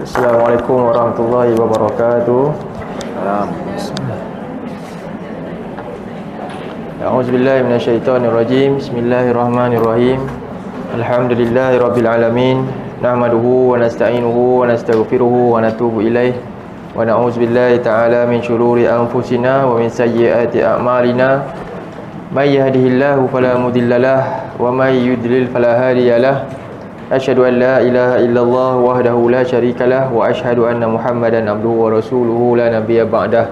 Assalamualaikum warahmatullahi wabarakatuh. A'udzubillahi minasyaitonirrajim. Bismillahirrahmanirrahim. Alhamdulillahirabbil alamin. Nahmaduhu wa nasta'inuhu wa nastaghfiruhu wa natubu ilaih. Wa na'udzubillahi ta'ala min syururi anfusina wa min sayyiati a'malina. May yahdihillahu fala mudhillalah wa may yudlil fala hadiyalah. Asyhadu an la ilaha illallah wahdahu la syarikalah wa asyhadu anna Muhammadan abduhu wa rasuluhu la nabiyya ba'dah.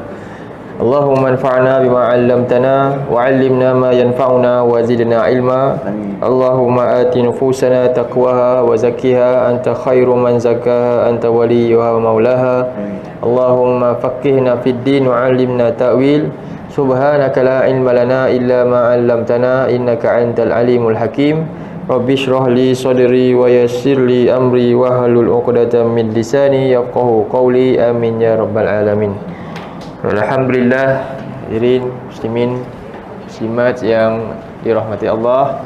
Allahumma anfa'na bima 'allamtana wa 'allimna ma yanfa'una wa zidna ilma. Allahumma ati nufusana taqwaha wa zakkiha anta khairu man zakkaha anta waliyuha wa maulaha. Allahumma faqqihna fid din wa 'allimna ta'wil. Subhanaka la ilma lana illa ma 'allamtana innaka antal alimul hakim. Rabbi shrah li sadri wa yassir li amri wa halul 'uqdatam min lisani yafqahu qawli. Amin ya rabbal alamin. Alhamdulillah, hadirin muslimin muslimat yang dirahmati Allah.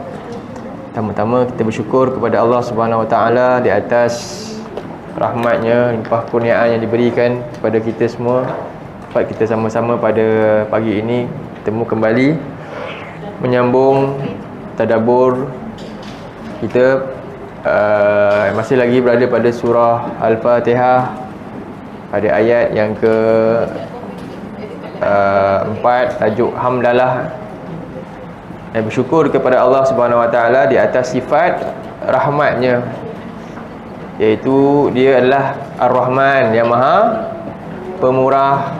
Pertama-tama kita bersyukur kepada Allah Subhanahu wa taala di atas rahmatnya, limpah kurniaan yang diberikan kepada kita semua. Dapat kita sama-sama pada pagi ini bertemu kembali menyambung tadabbur kita masih lagi berada pada surah Al-Fatihah pada ayat yang ke 4, tajuk Hamdalah. Dan bersyukur kepada Allah Subhanahu wa taala di atas sifat rahmatnya, iaitu dia adalah Ar-Rahman yang maha pemurah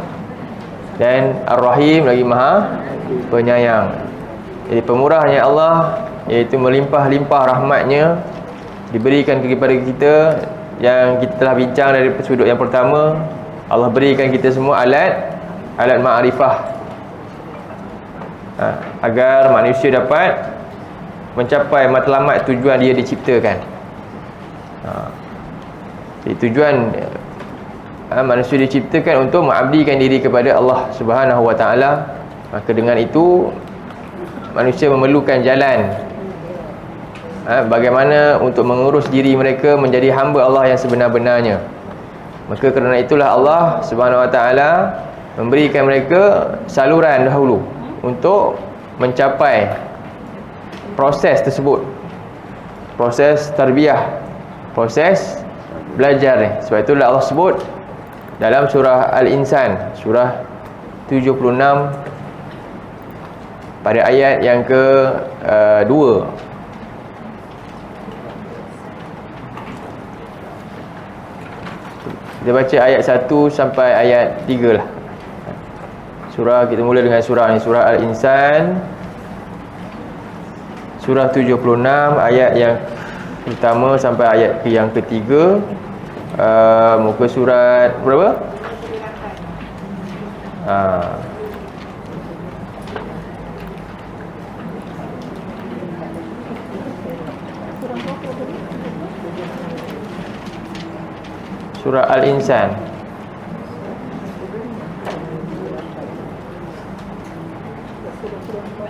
dan Ar-Rahim lagi maha penyayang. Jadi pemurahnya Allah iaitu melimpah-limpah rahmatnya diberikan kepada kita, yang kita telah bincang dari sudut yang pertama. Allah berikan kita semua alat ma'rifah agar manusia dapat mencapai matlamat tujuan dia diciptakan. Jadi tujuan manusia diciptakan untuk mengabdikan diri kepada Allah Subhanahu wa taala. Maka dengan itu manusia memerlukan jalan bagaimana untuk mengurus diri mereka menjadi hamba Allah yang sebenar-benarnya. Maka kerana itulah Allah Subhanahu wa taala memberikan mereka saluran dahulu untuk mencapai proses tersebut, proses tarbiyah, proses belajar ni. Sebab itulah Allah sebut dalam surah Al-Insan, surah 76 pada ayat yang ke 2. Kita baca ayat 1 sampai ayat 3 lah. Surah, kita mula dengan surah ni, surah Al-Insan, surah 76 ayat yang pertama sampai ayat yang ketiga. Muka surat berapa? Surah Al-Insan.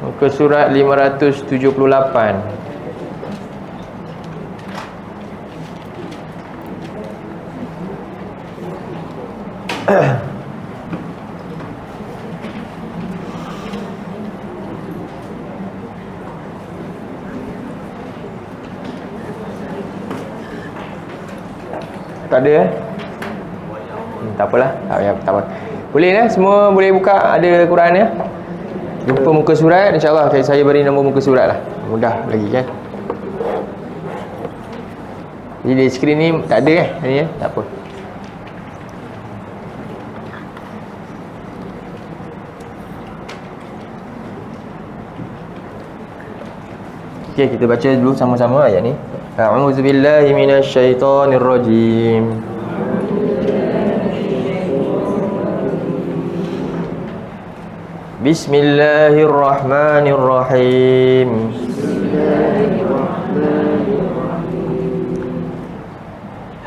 Muka surat 578. Tak ada tak apalah, tak apa. Boleh semua boleh buka, ada Quran ya. Jumpa muka surat, insya-Allah saya beri nombor muka surat lah. Mudah lagi kan. Jadi di skrin ni tak ada ni tak apa. Okey, kita baca dulu sama-sama ayat ni. A'udzubillahi minasyaitonirrajim. Bismillahirrahmanirrahim.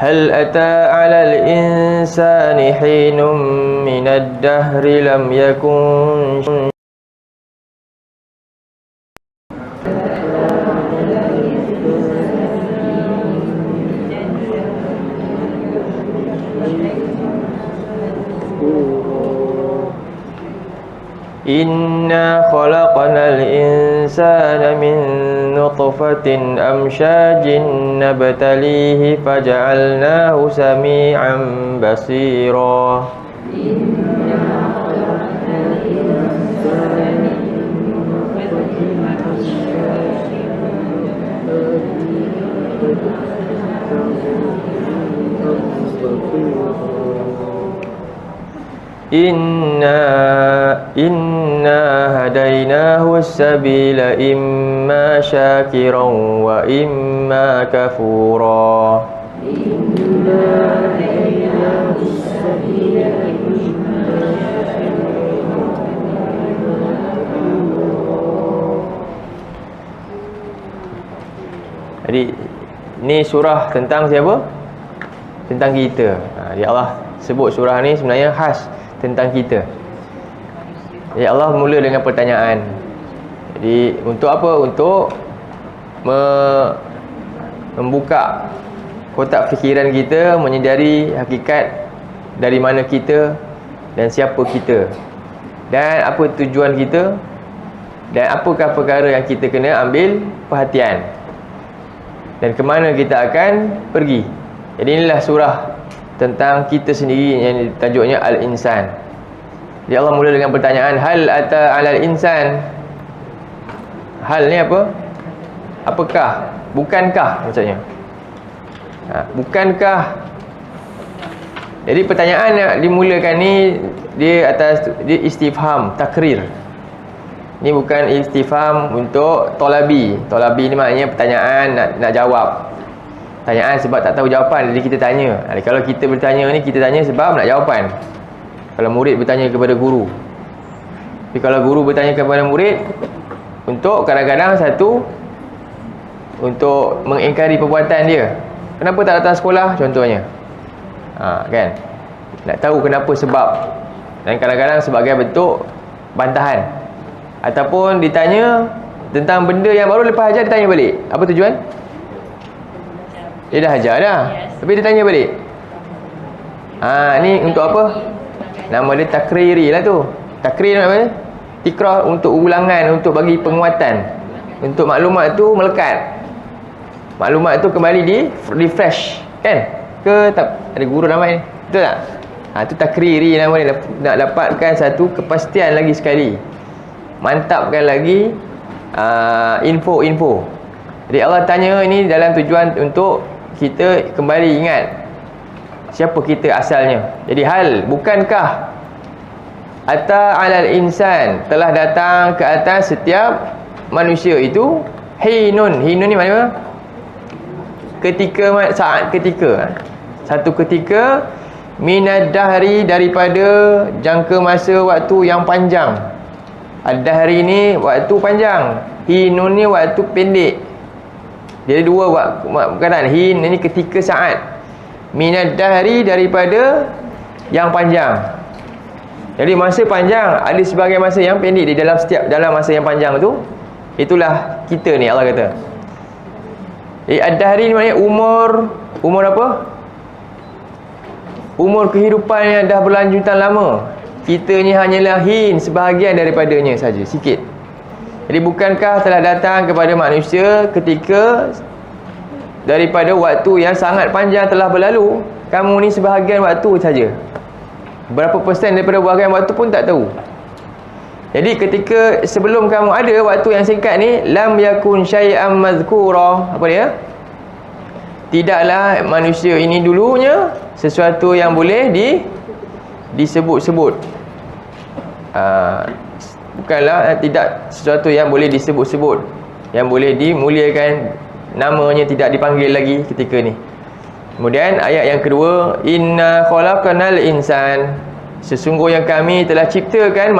Hal ata 'alal insani hinum minad dahri lam yakun Inna khalaqnal insana min nutfatin amsyajin nabtalihi faja'alnahu sami'an basira. Inna hadainahu as-sabila imma syakiran wa imma kafura. Jadi ni surah tentang siapa? Tentang kita. Jadi Allah sebut surah ni sebenarnya khas tentang kita. Jadi Allah mula dengan pertanyaan. Jadi untuk apa? Untuk membuka kotak fikiran kita, menyedari hakikat dari mana kita dan siapa kita, dan apa tujuan kita, dan apakah perkara yang kita kena ambil perhatian, dan ke mana kita akan pergi. Jadi inilah surah tentang kita sendiri yang tajuknya Al-Insan. Jadi Allah mula dengan pertanyaan, hal ata 'alal insan. Hal ni apa? Apakah? Bukankah maksudnya? Bukankah? Jadi pertanyaan yang dimulakan ni dia istifham, takrir. Ni bukan istifham untuk tolabi. Tolabi ni maknanya pertanyaan nak jawab. Pertanyaan sebab tak tahu jawapan, jadi kita tanya. Kalau kita bertanya ni, kita tanya sebab nak jawapan. Kalau murid bertanya kepada guru. Tapi kalau guru bertanya kepada murid, untuk kadang-kadang satu, untuk mengingkari perbuatan dia. Kenapa tak datang sekolah contohnya? Kan? Nak tahu kenapa sebab. Dan kadang-kadang sebagai bentuk bantahan. Ataupun ditanya tentang benda yang baru, lepas ajar ditanya balik. Apa tujuan? Dia dah ajar dah, tapi dia tanya balik. Ni untuk apa? Nama dia takriri lah tu. Takrir apa? Tikrah, untuk ulangan, untuk bagi penguatan, untuk maklumat tu melekat, maklumat tu kembali di refresh, kan? Ke tak ada guru namanya ni, betul tak? Tu takriri nama dia. Nak dapatkan satu kepastian lagi sekali, mantapkan lagi info-info. Jadi Allah tanya ini dalam tujuan untuk kita kembali ingat siapa kita asalnya. Jadi hal, bukankah ata 'alal insan, telah datang ke atas setiap manusia itu, hinun. Hinun ni maknanya ketika, saat ketika, satu ketika, minad dahri, daripada jangka masa waktu yang panjang. Ad-dahri ni waktu panjang, hinun ni waktu pendek. Jadi dua perkataan. Hin ni ketika, saat. Minad dahri, daripada yang panjang. Jadi masa panjang, ada sebagai masa yang pendek. Di dalam masa yang panjang tu, itulah kita ni, Allah kata. Ad-dahri ni maknanya umur apa? Umur kehidupan yang dah berlanjutan lama. Kita ni hanyalah hin, sebahagian daripadanya saja, sikit. Jadi bukankah telah datang kepada manusia ketika daripada waktu yang sangat panjang telah berlalu, kamu ni sebahagian waktu saja. Berapa persen daripada bahagian waktu pun tak tahu. Jadi ketika sebelum kamu ada waktu yang singkat ni, lam yakun syai'an mazkura. Apa dia? Tidaklah manusia ini dulunya sesuatu yang boleh disebut-sebut. Bukanlah tidak sesuatu yang boleh disebut-sebut, yang boleh dimuliakan, namanya tidak dipanggil lagi ketika ni. Kemudian ayat yang kedua, inna khalaqnal insan, sesungguhnya kami telah ciptakan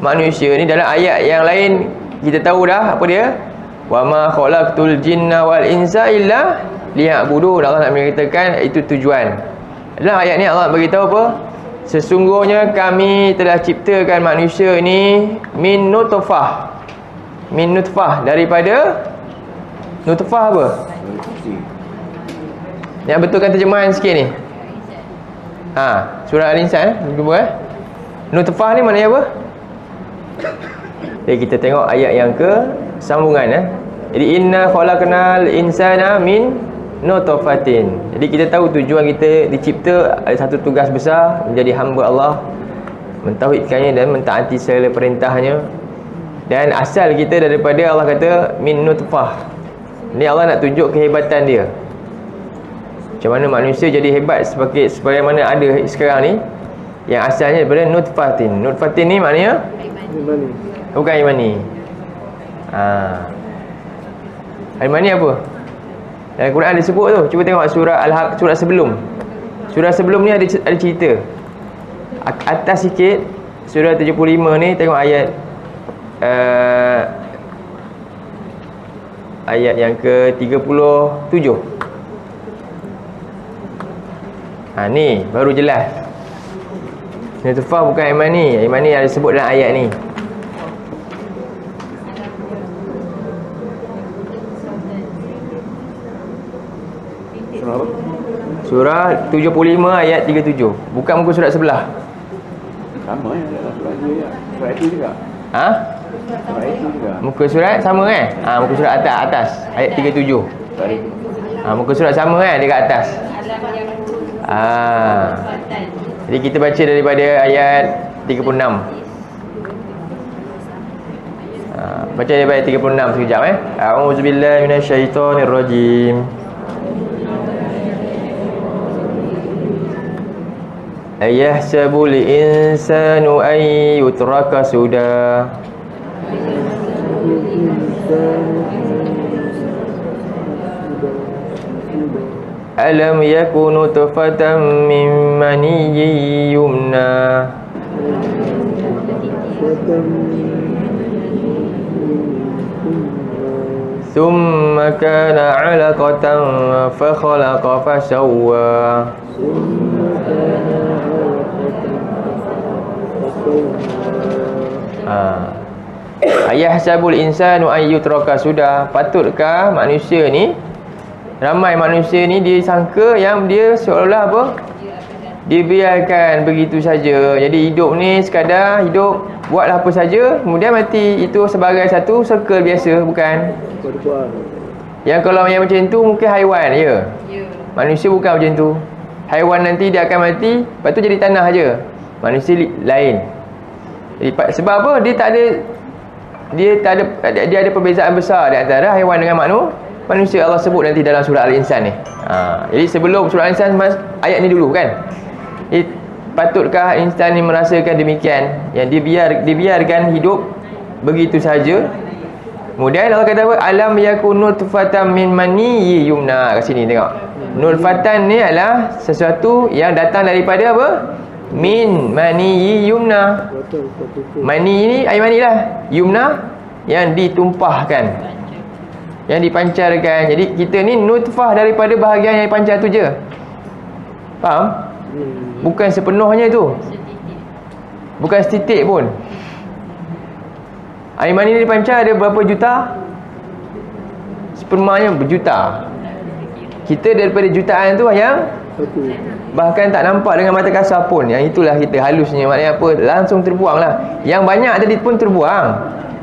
manusia. Ni dalam ayat yang lain kita tahu dah apa dia, wa ma khalaqtul jinna wal insa illa liya'budun. Allah nak mengatakan itu tujuan. Dalam ayat ni Allah beritahu apa? Sesungguhnya kami telah ciptakan manusia ini min nutfah. Min nutfah, daripada nutfah apa? Yang betulkan terjemahan sikit ni. Surah Al-Insan, Nutfah ni maknanya apa? Jadi kita tengok ayat yang ke sambungan Jadi inna khalaqnal insana min nutfatin. Jadi kita tahu tujuan kita dicipta ada satu tugas besar, menjadi hamba Allah, mentauhidkannya dan mentaati segala perintahnya. Dan asal kita daripada Allah kata min nutfah. Ni Allah nak tunjuk kehebatan dia. Macam mana manusia jadi hebat sebagaimana ada sekarang ni, yang asalnya daripada nutfatin. Nutfatin ni maknanya bukan air mani. Air mani apa? Dalam Quran ada sebut tu. Cuba tengok surah Al-Haq, surah sebelum. Surah sebelum ni ada cerita. Atas sikit surah 75 ni tengok ayat ayat yang ke-37. Ni baru jelas. Nutfah bukan air mani. Air mani ada sebut dalam ayat ni. Surah 75 ayat 37. Bukan muka surat sebelah. Sama surat itu juga. Surat itu juga. Muka surat sama kan? Muka surat atas ayat 37. Muka surat sama kan dekat atas. Jadi kita baca daripada ayat 36. Baca daripada ayat 36 sekejap A'udzubillahi minasyaitonirrajim. Ayahsabul insanu an yutraka suda. Alam yakunu nutfatan min maniyyin yumna. Thumma kana 'alaqatan fa khalaqa fa sawwa. Ayahsabul insanu an yutraka sudah. Patutkah manusia ni, ramai manusia ni dia sangka yang dia seolah-olah apa? Dibiarkan begitu saja. Jadi hidup ni sekadar hidup, buatlah apa saja, kemudian mati. Itu sebagai satu circle biasa, bukan? Yang kalau yang macam tu mungkin haiwan ya. Manusia bukan macam tu. Haiwan nanti dia akan mati, lepas tu jadi tanah aja. Manusia lain. Jadi, sebab apa? Dia ada perbezaan besar di antara haiwan dengan manusia. Allah sebut nanti dalam surah Al-Insan ni. Jadi sebelum surah Al-Insan ayat ni dulu kan. Jadi, patutkah insan ni merasakan demikian, yang dibiarkan hidup begitu saja? Kemudian Allah kata apa? Alam yakun nutfatan min maniyyin yumna. Kat sini tengok. Nutfatan ni adalah sesuatu yang datang daripada apa? Min maniyyin yumna. Mani ni air mani lah. Yumna yang ditumpahkan, yang dipancarkan. Jadi kita ni nutfah daripada bahagian yang pancar tu je. Faham? Bukan sepenuhnya tu. Bukan setitik pun. Air mani ni dipancar ada berapa juta? Spermanya berjuta. Kita daripada jutaan tu yang bahkan tak nampak dengan mata kasar pun. Yang itulah kita halusnya. Maknanya apa? Langsung terbuang lah. Yang banyak tadi pun terbuang.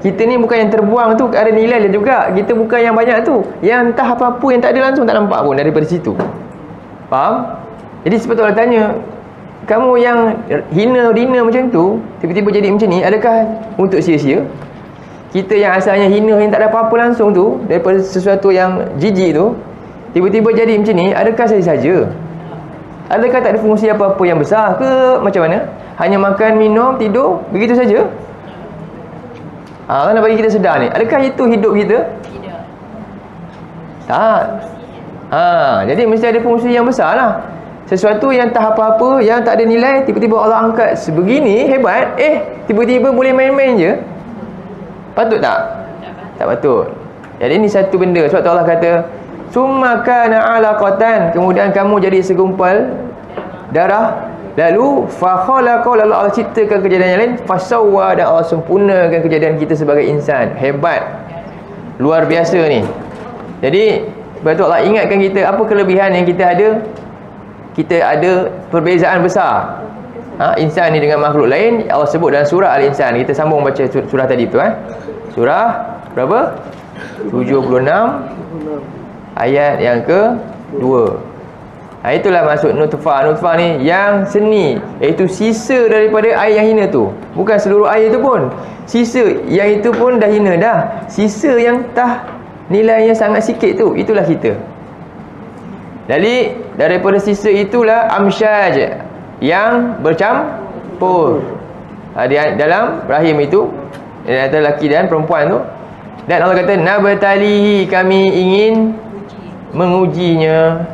Kita ni bukan yang terbuang tu ada nilai dia juga. Kita bukan yang banyak tu. Yang entah apa-apa yang tak ada langsung tak nampak pun daripada situ. Faham? Jadi sepatutnya tanya, kamu yang hina-hina macam tu, tiba-tiba jadi macam ni, adakah untuk sia-sia? Kita yang asalnya hina, yang tak ada apa-apa langsung tu, daripada sesuatu yang jijik tu, tiba-tiba jadi macam ni, adakah saja-saja? Adakah tak ada fungsi apa-apa yang besar ke? Macam mana? Hanya makan, minum, tidur, begitu saja? Allah nak bagi kita sedar ni, adakah itu hidup kita? Tidak. Tak. Jadi mesti ada fungsi yang besar lah. Sesuatu yang tak apa-apa, yang tak ada nilai, tiba-tiba Allah angkat sebegini hebat, tiba-tiba boleh main-main je. Patut tak? Tak patut. Jadi ini satu benda. Sebab tu Allah kata, summa kana alaqatan, kemudian kamu jadi segumpal darah, lalu fa khalaqa, lalu Allah ciptakan kejadian yang lain, fasawwa, dan Allah sempurnakan kejadian kita sebagai insan. Hebat. Luar biasa ni. Jadi sebab tu Allah ingatkan kita apa kelebihan yang kita ada. Kita ada perbezaan besar. insan ni dengan makhluk lain, Allah sebut dalam surah Al-Insan. Kita sambung baca surah tadi tu. Surah berapa? 76 ayat yang ke-2. Itulah maksud nutfah. Nutfah ni yang seni, iaitu sisa daripada air yang hina tu. Bukan seluruh air tu pun, sisa yang itu pun dah hina dah. Sisa yang nilainya sangat sikit tu, itulah kita. Jadi daripada sisa itulah amsyaj yang bercampur dalam rahim itu, antara lelaki dan perempuan tu. Dan Allah kata nabtalihi, kami ingin mengujinya,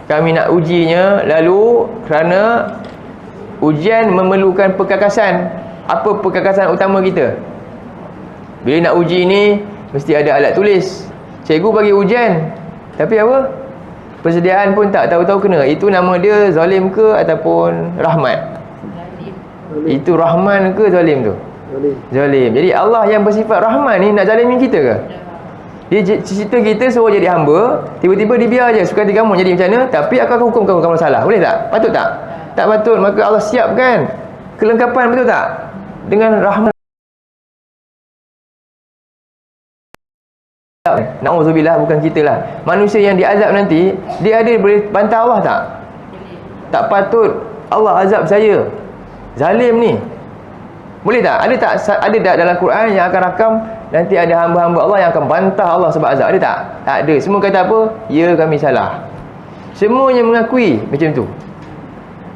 kami nak ujinya. Lalu kerana ujian memerlukan perkakasan. Apa perkakasan utama kita? Bila nak uji ni mesti ada alat tulis. Cikgu bagi ujian, tapi apa? Persediaan pun tak tahu-tahu kena. Itu nama dia zalim ke ataupun rahmat? Itu rahman ke zalim tu? Zalim. Jadi Allah yang bersifat rahman ni nak zalimin kita ke? Dia cerita kita suruh jadi hamba, tiba-tiba dibiar je suka hati kamu jadi macam mana, tapi akan hukum kamu salah. Boleh tak? Patut tak? Tak patut. Maka Allah siapkan kelengkapan, betul tak? Dengan rahmat. Na'udzubillah, bukan kita lah. Manusia yang diazab nanti, dia ada boleh bantah Allah tak? Tak patut Allah azab saya, zalim ni. Boleh tak? Ada tak dalam Quran yang akan rakam nanti ada hamba-hamba Allah yang akan bantah Allah sebab azab? Ada tak? Tak ada. Semua kata apa? Ya, kami salah. Semuanya mengakui macam tu.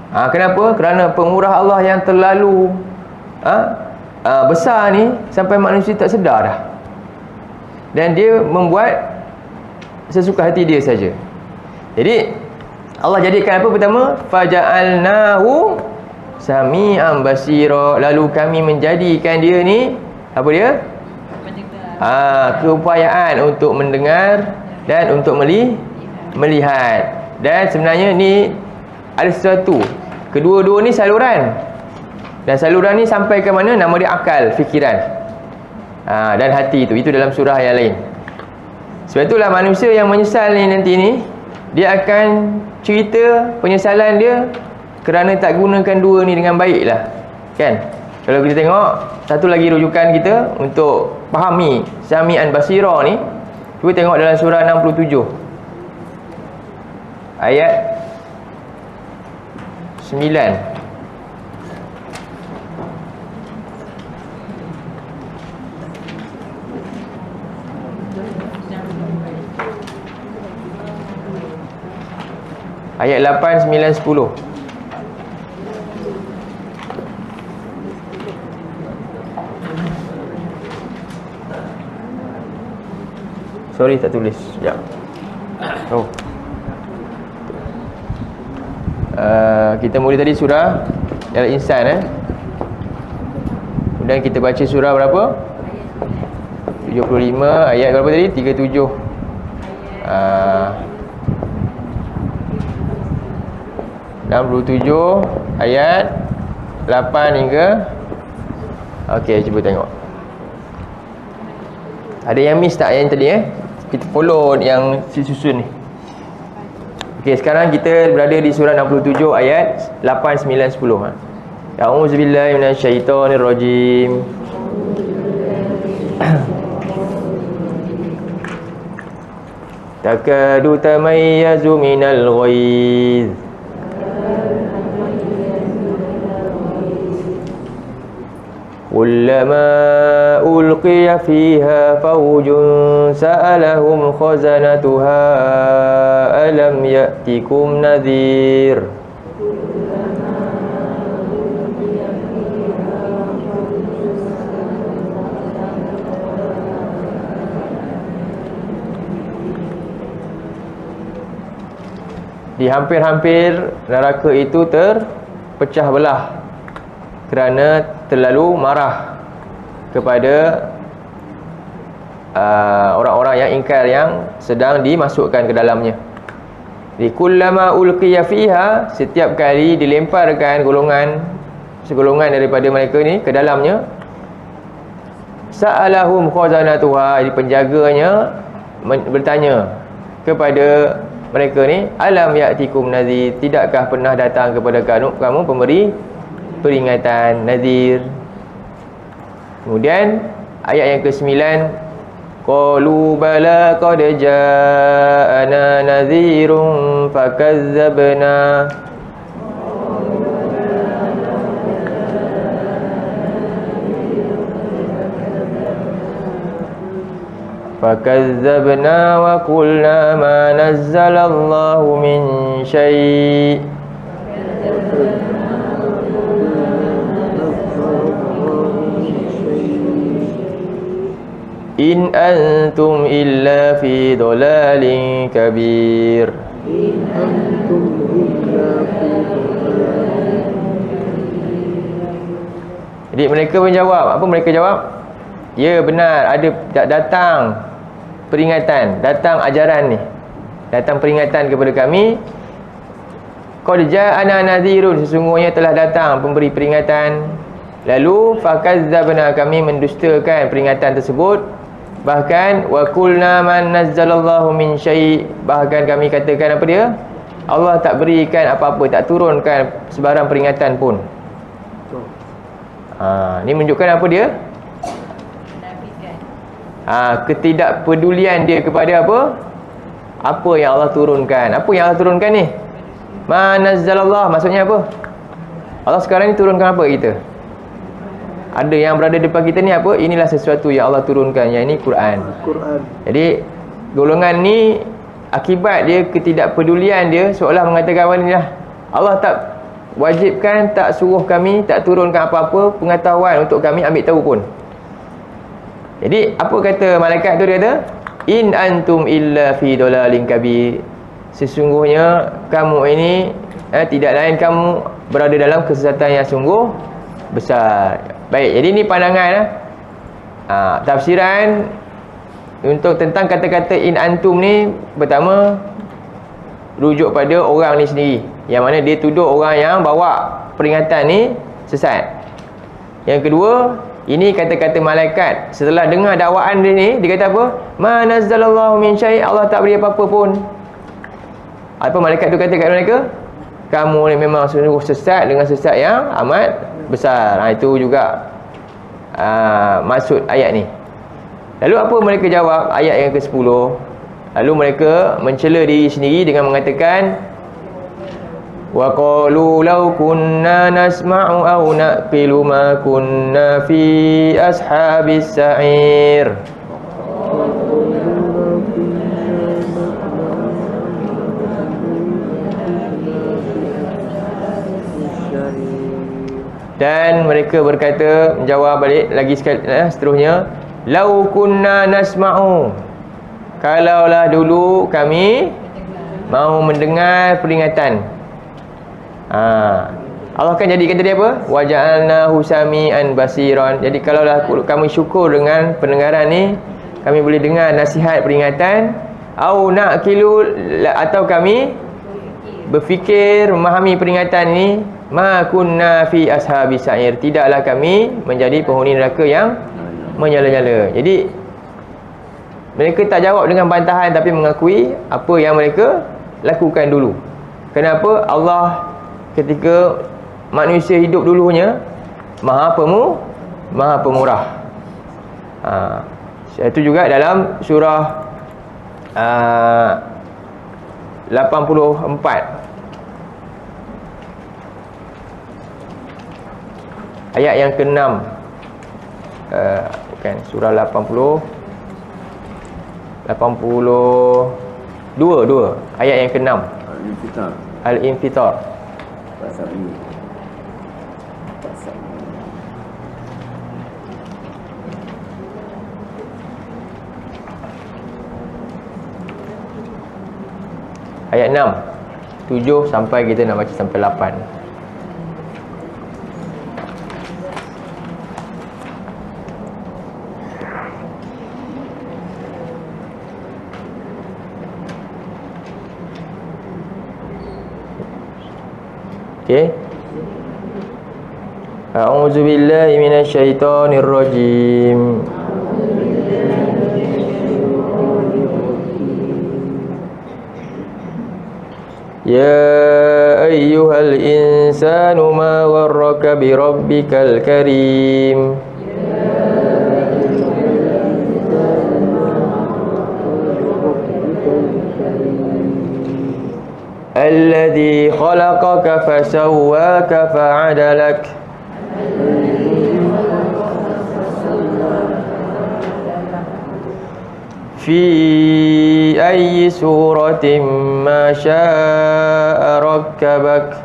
Kenapa? Kerana pemurah Allah yang terlalu besar ni sampai manusia tak sedar dah. Dan dia membuat sesuka hati dia saja. Jadi Allah jadikan apa pertama? Faja'alnahu sami'an basira. Lalu kami menjadikan dia ni apa dia? Keupayaan untuk mendengar dan untuk melihat. Dan sebenarnya ni ada sesuatu. Kedua-dua ni saluran. Dan saluran ni sampai ke mana? Nama dia akal, fikiran. Dan hati itu dalam surah yang lain. Sebab itulah manusia yang menyesal ni nanti ni, dia akan cerita penyesalan dia kerana tak gunakan dua ni dengan baik lah. Kan? Kalau kita tengok satu lagi rujukan kita untuk fahami Sami'an Basira ni, cuba tengok dalam surah 67 ayat 9. Ayat 8, 9, 10. Sorry, tak tulis. Sekejap. Kita mula tadi surah Al-Insan. Kemudian kita baca surah berapa? 75 ayat berapa tadi? 37. 67 ayat 8 hingga. Okey, cuba tengok. Ada yang miss tak yang tadi Kita follow yang susun ni. Okey, sekarang kita berada di surah 67 ayat 8, 9, 10. A'udzubillahi minasyaitonirrajim. Takadu tamayyazu minal ghaiz. كلما ألقي فيها فوج سألهم خزنتها ألم يأتكم نذير. Di hampir-hampir neraka itu terpecah belah kerana terlalu marah kepada orang-orang yang ingkar yang sedang dimasukkan ke dalamnya. Di kullama ulqiya fiha, setiap kali dilemparkan segolongan daripada mereka ni ke dalamnya, sa'alahum khazanatuha, penjaganya bertanya kepada mereka ni, alam ya'tikum nadhir, tidakkah pernah datang kepada kamu pemberi peringatan, nadhir. Kemudian ayat yang ke-9, qalu bala qad ja'ana nadhirun fakazzabna wa qulna ma nazzalallahu min syai' in antum illa fi dhalalin kabir. Jadi mereka menjawab, apa mereka jawab? Ya, benar, ada datang peringatan, datang ajaran ni, datang peringatan kepada kami. Qad ja'ana nadhirun, sesungguhnya telah datang pemberi peringatan. Lalu fakazzabna, kami mendustakan peringatan tersebut. Bahkan wa qulna man nazzalallahu min syai', bahkan kami katakan apa dia? Allah tak berikan apa-apa, tak turunkan sebarang peringatan pun. Ni menunjukkan apa dia? Ketidakpedulian dia kepada apa? Apa yang Allah turunkan. Apa yang Allah turunkan ni? Ma nazzalallah, maksudnya apa? Allah sekarang ni turunkan apa kita? Ada yang berada depan kita ni apa? Inilah sesuatu yang Allah turunkan, yang ini Quran. Jadi golongan ni akibat dia ketidakpedulian dia, seolah mengatakan inilah Allah tak wajibkan, tak suruh kami, tak turunkan apa-apa pengetahuan untuk kami ambil tahu pun. Jadi apa kata malaikat tu? Dia kata, in antum illa fi dhalalin kabir, sesungguhnya kamu ini tidak lain kamu berada dalam kesesatan yang sungguh besar. Baik, jadi ni pandangan tafsiran untuk tentang kata-kata in antum ni. Pertama, rujuk pada orang ni sendiri, yang mana dia tuduh orang yang bawa peringatan ni sesat. Yang kedua, ini kata-kata malaikat setelah dengar dakwaan dia ni. Dia kata apa? Ma nazzalallahu min syai', Allah tak beri apa-apa pun. Apa malaikat tu kata kat mereka? Kamu ni memang sungguh sesat dengan sesat yang amat besar. Itu juga maksud ayat ni. Lalu apa mereka jawab? Ayat yang ke-10. Lalu mereka mencela diri sendiri dengan mengatakan, wa qalu law kunna nasma'u aw naqilu ma kunna fi ashabis sa'ir. Dan mereka berkata, menjawab balik lagi sekali, seterusnya, lau kunna nasma'u, kalaulah dulu kami mau mendengar peringatan. Allah akan jadikan tadi apa? Wa ja'alnahu sami'an basiran. Jadi kalaulah kami syukur dengan pendengaran ni, kami boleh dengar nasihat peringatan. Au naqilu, atau kami berfikir memahami peringatan ni, ma kunna fi ashabis sa'ir, tidaklah kami menjadi penghuni neraka yang menyala-nyala. Jadi mereka tak jawab dengan bantahan, tapi mengakui apa yang mereka lakukan dulu. Kenapa? Allah ketika manusia hidup dulunya maha pemurah. Itu juga dalam surah 84 ayat yang ke-6. Bukan, surah 82 ayat yang ke-6. Al-Infitar. Pasal ini. Ayat 6, 7 sampai kita nak baca sampai 8. Okey. A'udzu billahi minasyaitonir rajim. Ya ayyuhal insanu ma gharraka bi rabbikal karim. Alladhi khalaqaka fasawwaka fa'adalak. Fi ayyi suratin ma syaa rakkabak.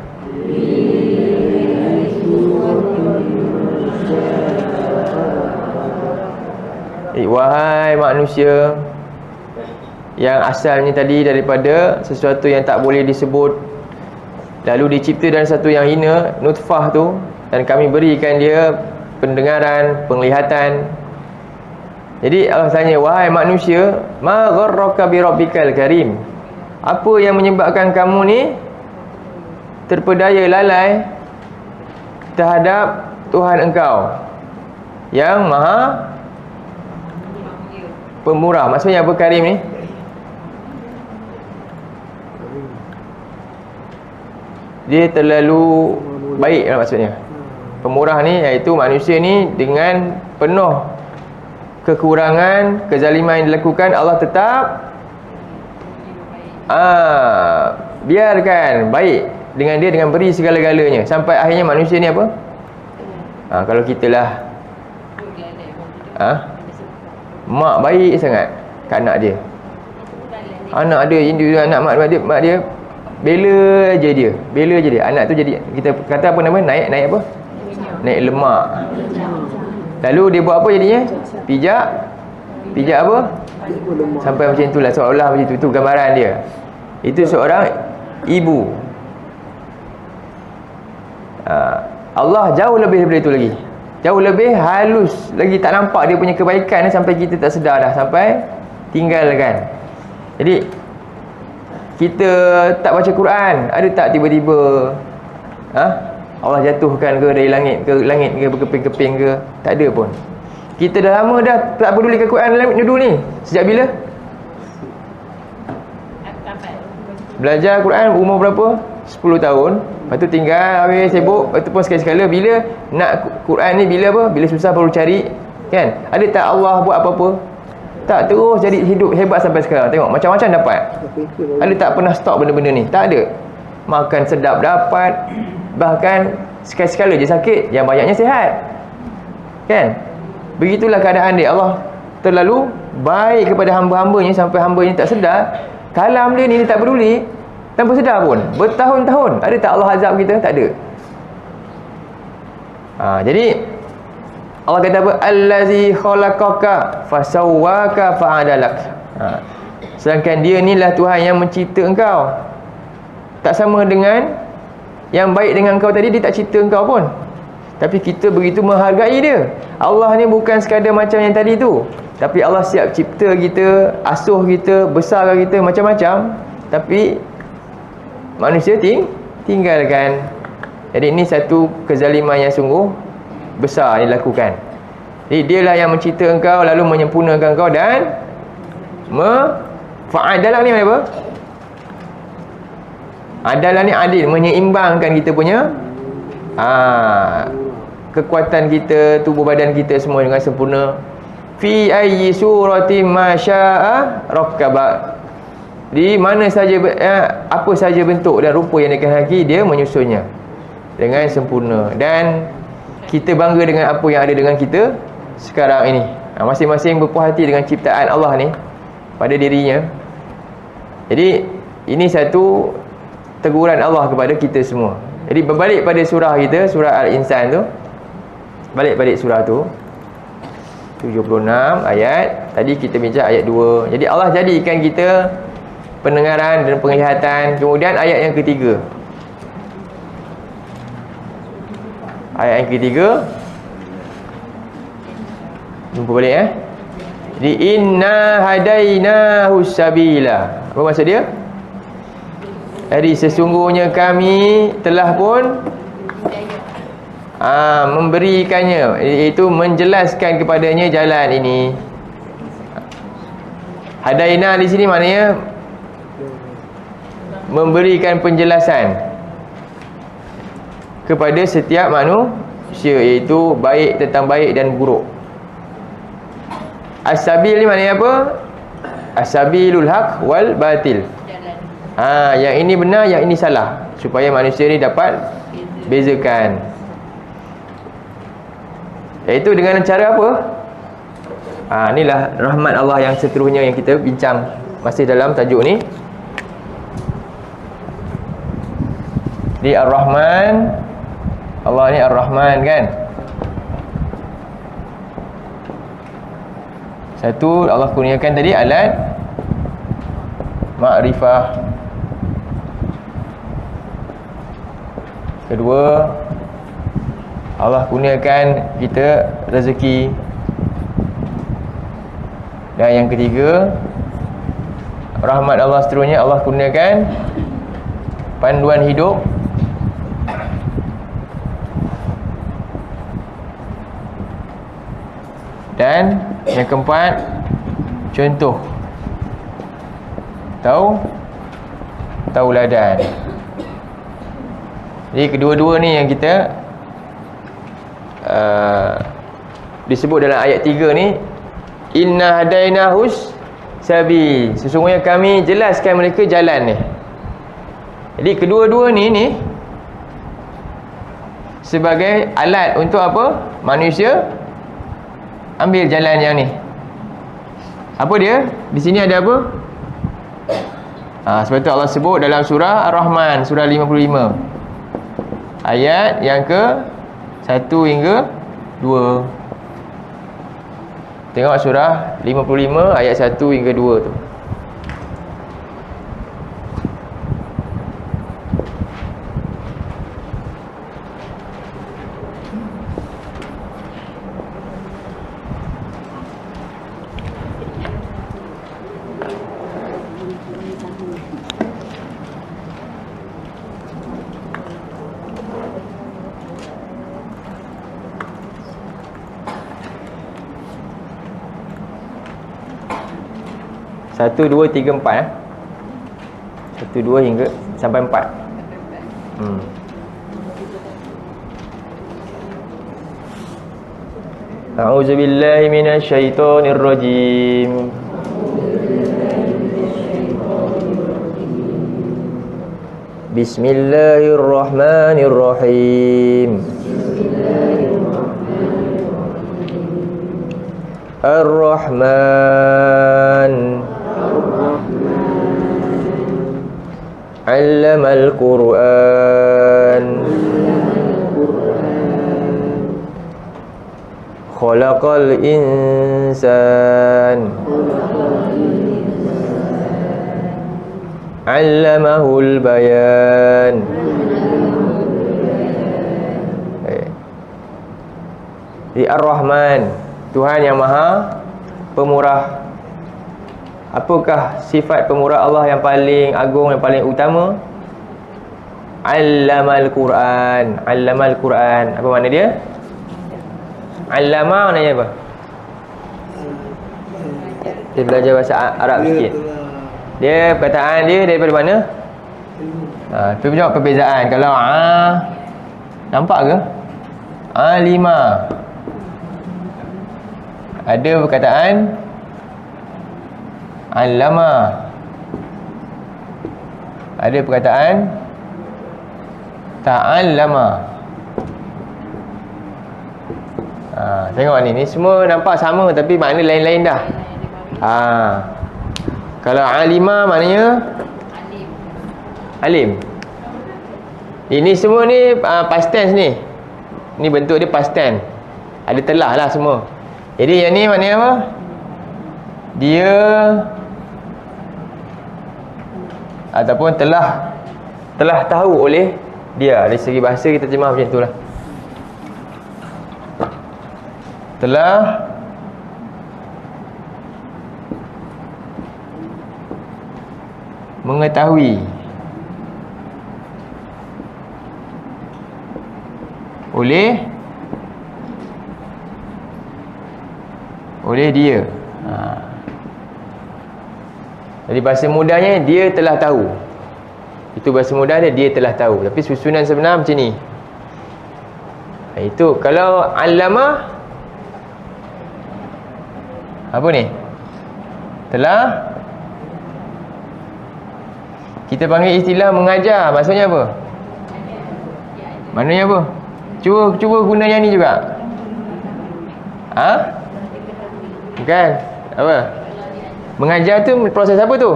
Wahai manusia, yang asalnya tadi daripada sesuatu yang tak boleh disebut, lalu dicipta dari satu yang hina, nutfah tu, dan kami berikan dia pendengaran, penglihatan. Jadi Allah tanya, wahai manusia, ma gharraka bi rabbikal karim, apa yang menyebabkan kamu ni terpedaya lalai terhadap Tuhan engkau yang maha pemurah? Maksudnya apa karim ni? Dia terlalu baik lah maksudnya. Pemurah ni iaitu manusia ni dengan penuh kekurangan, kezaliman yang dilakukan, Allah tetap biarkan baik dengan dia, dengan beri segala-galanya, sampai akhirnya manusia ni apa? Kalau kita lah mak baik sangat ke anak dia, anak dia, anak mak dia bela je dia, anak tu jadi, kita kata apa nama, naik apa, naik lemak. Lalu dia buat apa jadinya? Pijak apa? Sampai macam itulah, seolah macam itu gambaran dia. Itu seorang ibu. Allah jauh lebih daripada itu lagi, jauh lebih halus lagi, tak nampak dia punya kebaikan sampai kita tak sedar dah, sampai tinggalkan. Jadi kita tak baca Quran, ada tak tiba-tiba Allah jatuhkan ke dari langit ke berkeping-keping ke? Tak ada pun. Kita dah lama dah tak peduli ke Quran dalam dulu ni. Sejak bila? Belajar Quran umur berapa? 10 tahun. Lepas tu tinggal, habis sibuk. Lepas tu pun sekali-sekala bila nak Quran ni, bila apa? Bila susah baru cari. Kan? Ada tak Allah buat apa-apa? Tak, terus jadi hidup hebat sampai sekarang. Tengok macam-macam dapat. Ada tak pernah stop benda-benda ni? Tak ada. Makan sedap dapat. Bahkan sekali-sekala je sakit, yang banyaknya sihat. Kan? Begitulah keadaan dia. Allah terlalu baik kepada hamba-hambanya sampai hamba ini tak sedar. Kalam dia ni dia tak peduli, tanpa sedar pun. Bertahun-tahun. Ada tak Allah azab kita? Tak ada. Jadi Allah kata apa? Allazi khalaqaka fasawwaka fa'adalak. Sedangkan dia inilah Tuhan yang mencipta engkau. Tak sama dengan yang baik dengan engkau tadi, dia tak cipta engkau pun. Tapi kita begitu menghargai dia. Allah ni bukan sekadar macam yang tadi tu, tapi Allah siap cipta kita, asuh kita, besarkan kita macam-macam. Tapi manusia tinggalkan. Jadi ini satu kezaliman yang sungguh besar yang dilakukan. Jadi dialah yang mencipta engkau, lalu menyempurnakan engkau dan fa'adalah ni apa? Adalah ni adil, menyeimbangkan kita punya kekuatan kita, tubuh badan kita semua dengan sempurna. Fi ayyi suratin ma syaa rakkaba. Di mana saja apa saja bentuk dan rupa yang dikehendaki, dia menyusunnya dengan sempurna. Dan kita bangga dengan apa yang ada dengan kita sekarang ini. Masing-masing berpuas hati dengan ciptaan Allah ni pada dirinya. Jadi ini satu teguran Allah kepada kita semua. Jadi berbalik pada surah kita, surah Al-Insan tu. Balik surah tu 76 ayat. Tadi kita bincang ayat 2. Jadi Allah jadikan kita pendengaran dan penglihatan. Kemudian ayat yang ketiga, ayat yang ketiga, jumpa balik Jadi inna hadainahu sabila. Apa maksud dia? Jadi sesungguhnya kami telah pun memberikannya, iaitu menjelaskan kepadanya jalan ini. Hadaina di sini maknanya memberikan penjelasan. kepada setiap manusia, iaitu baik tentang baik dan buruk. As-sabil ni maknanya apa? As-sabilul haq wal batil. Yang ini benar, yang ini salah, supaya manusia ni dapat bezakan. Iaitu dengan cara apa? Inilah rahmat Allah yang seterusnya yang kita bincang masih dalam tajuk ni. Di Ar-Rahman, Allah ni Ar-Rahman kan. Satu, Allah kurniakan tadi alat ma'rifah. Kedua, Allah kurniakan kita rezeki. Dan yang ketiga, rahmat Allah seterusnya, Allah kurniakan panduan hidup. Dan yang keempat, contoh tauladan. Jadi kedua-dua ni yang kita disebut dalam ayat 3 ni, inna hadainahus sabil, sesungguhnya kami jelaskan mereka jalan ni. Jadi kedua-dua ni sebagai alat untuk apa? Manusia ambil jalan yang ni. Apa dia? Di sini ada apa? Sebab tu Allah sebut dalam surah Ar-Rahman, surah 55, ayat yang ke 1 hingga 2. Tengok surah 55 ayat 1 hingga 2 tu. Satu, dua, tiga, empat. 1, 2 hingga sampai 4. A'udzubillahi minasyaitonir rajim. Bismillahirrahmanirrahim. Ar-Rahman 'allamal Qur'an khalaqal insan 'allamahul bayan. Di Ar-Rahman, Tuhan yang Maha Pemurah. Apakah sifat pemurah Allah yang paling agung, yang paling utama? Allamal Quran. Allamal Quran. Apa makna dia? Allama maknanya apa? Dia belajar bahasa Arab sikit. Dia perkataan dia daripada mana? Tu jawab perbezaan. Kalau nampak ke? Alima. Ada perkataan Allama. Ada perkataan Ta'allama. Tengok ni semua nampak sama tapi makna lain-lain dah. Kalau alima maknanya alim. Ini semua ni past tense ni. Ni bentuk dia past tense. Ada telah lah semua. Jadi yang ni maknanya apa? Dia ataupun telah tahu oleh dia. Dari segi bahasa kita terjemah macam itulah. Telah mengetahui oleh dia. Jadi bahasa mudahnya dia telah tahu. Itu bahasa mudah dia telah tahu. Tapi susunan sebenar macam ni. Itu kalau allama apa ni? Telah kita panggil istilah mengajar. Maksudnya apa? Maknanya apa? Cuba guna yang ni juga. Bukan. Apa? Mengajar tu proses apa tu?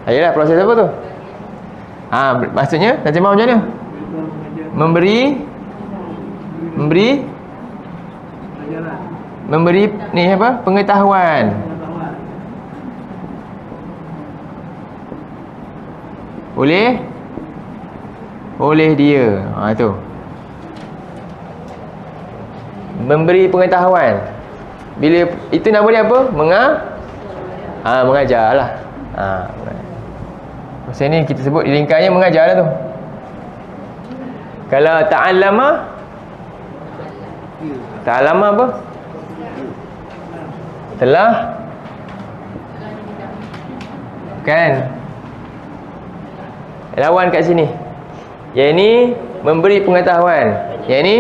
Ayolah, proses apa tu? Maksudnya terjemah macam mana? Memberi ni apa? Pengetahuan. Oleh dia. Tu. Memberi pengetahuan. Bila itu nama dia apa? Mengajar lah. Masa ni kita sebut lingkarnya mengajar lah tu. Kalau ta'allama apa? Telah kan lawan kat sini. Yang ni memberi pengetahuan. Yang ni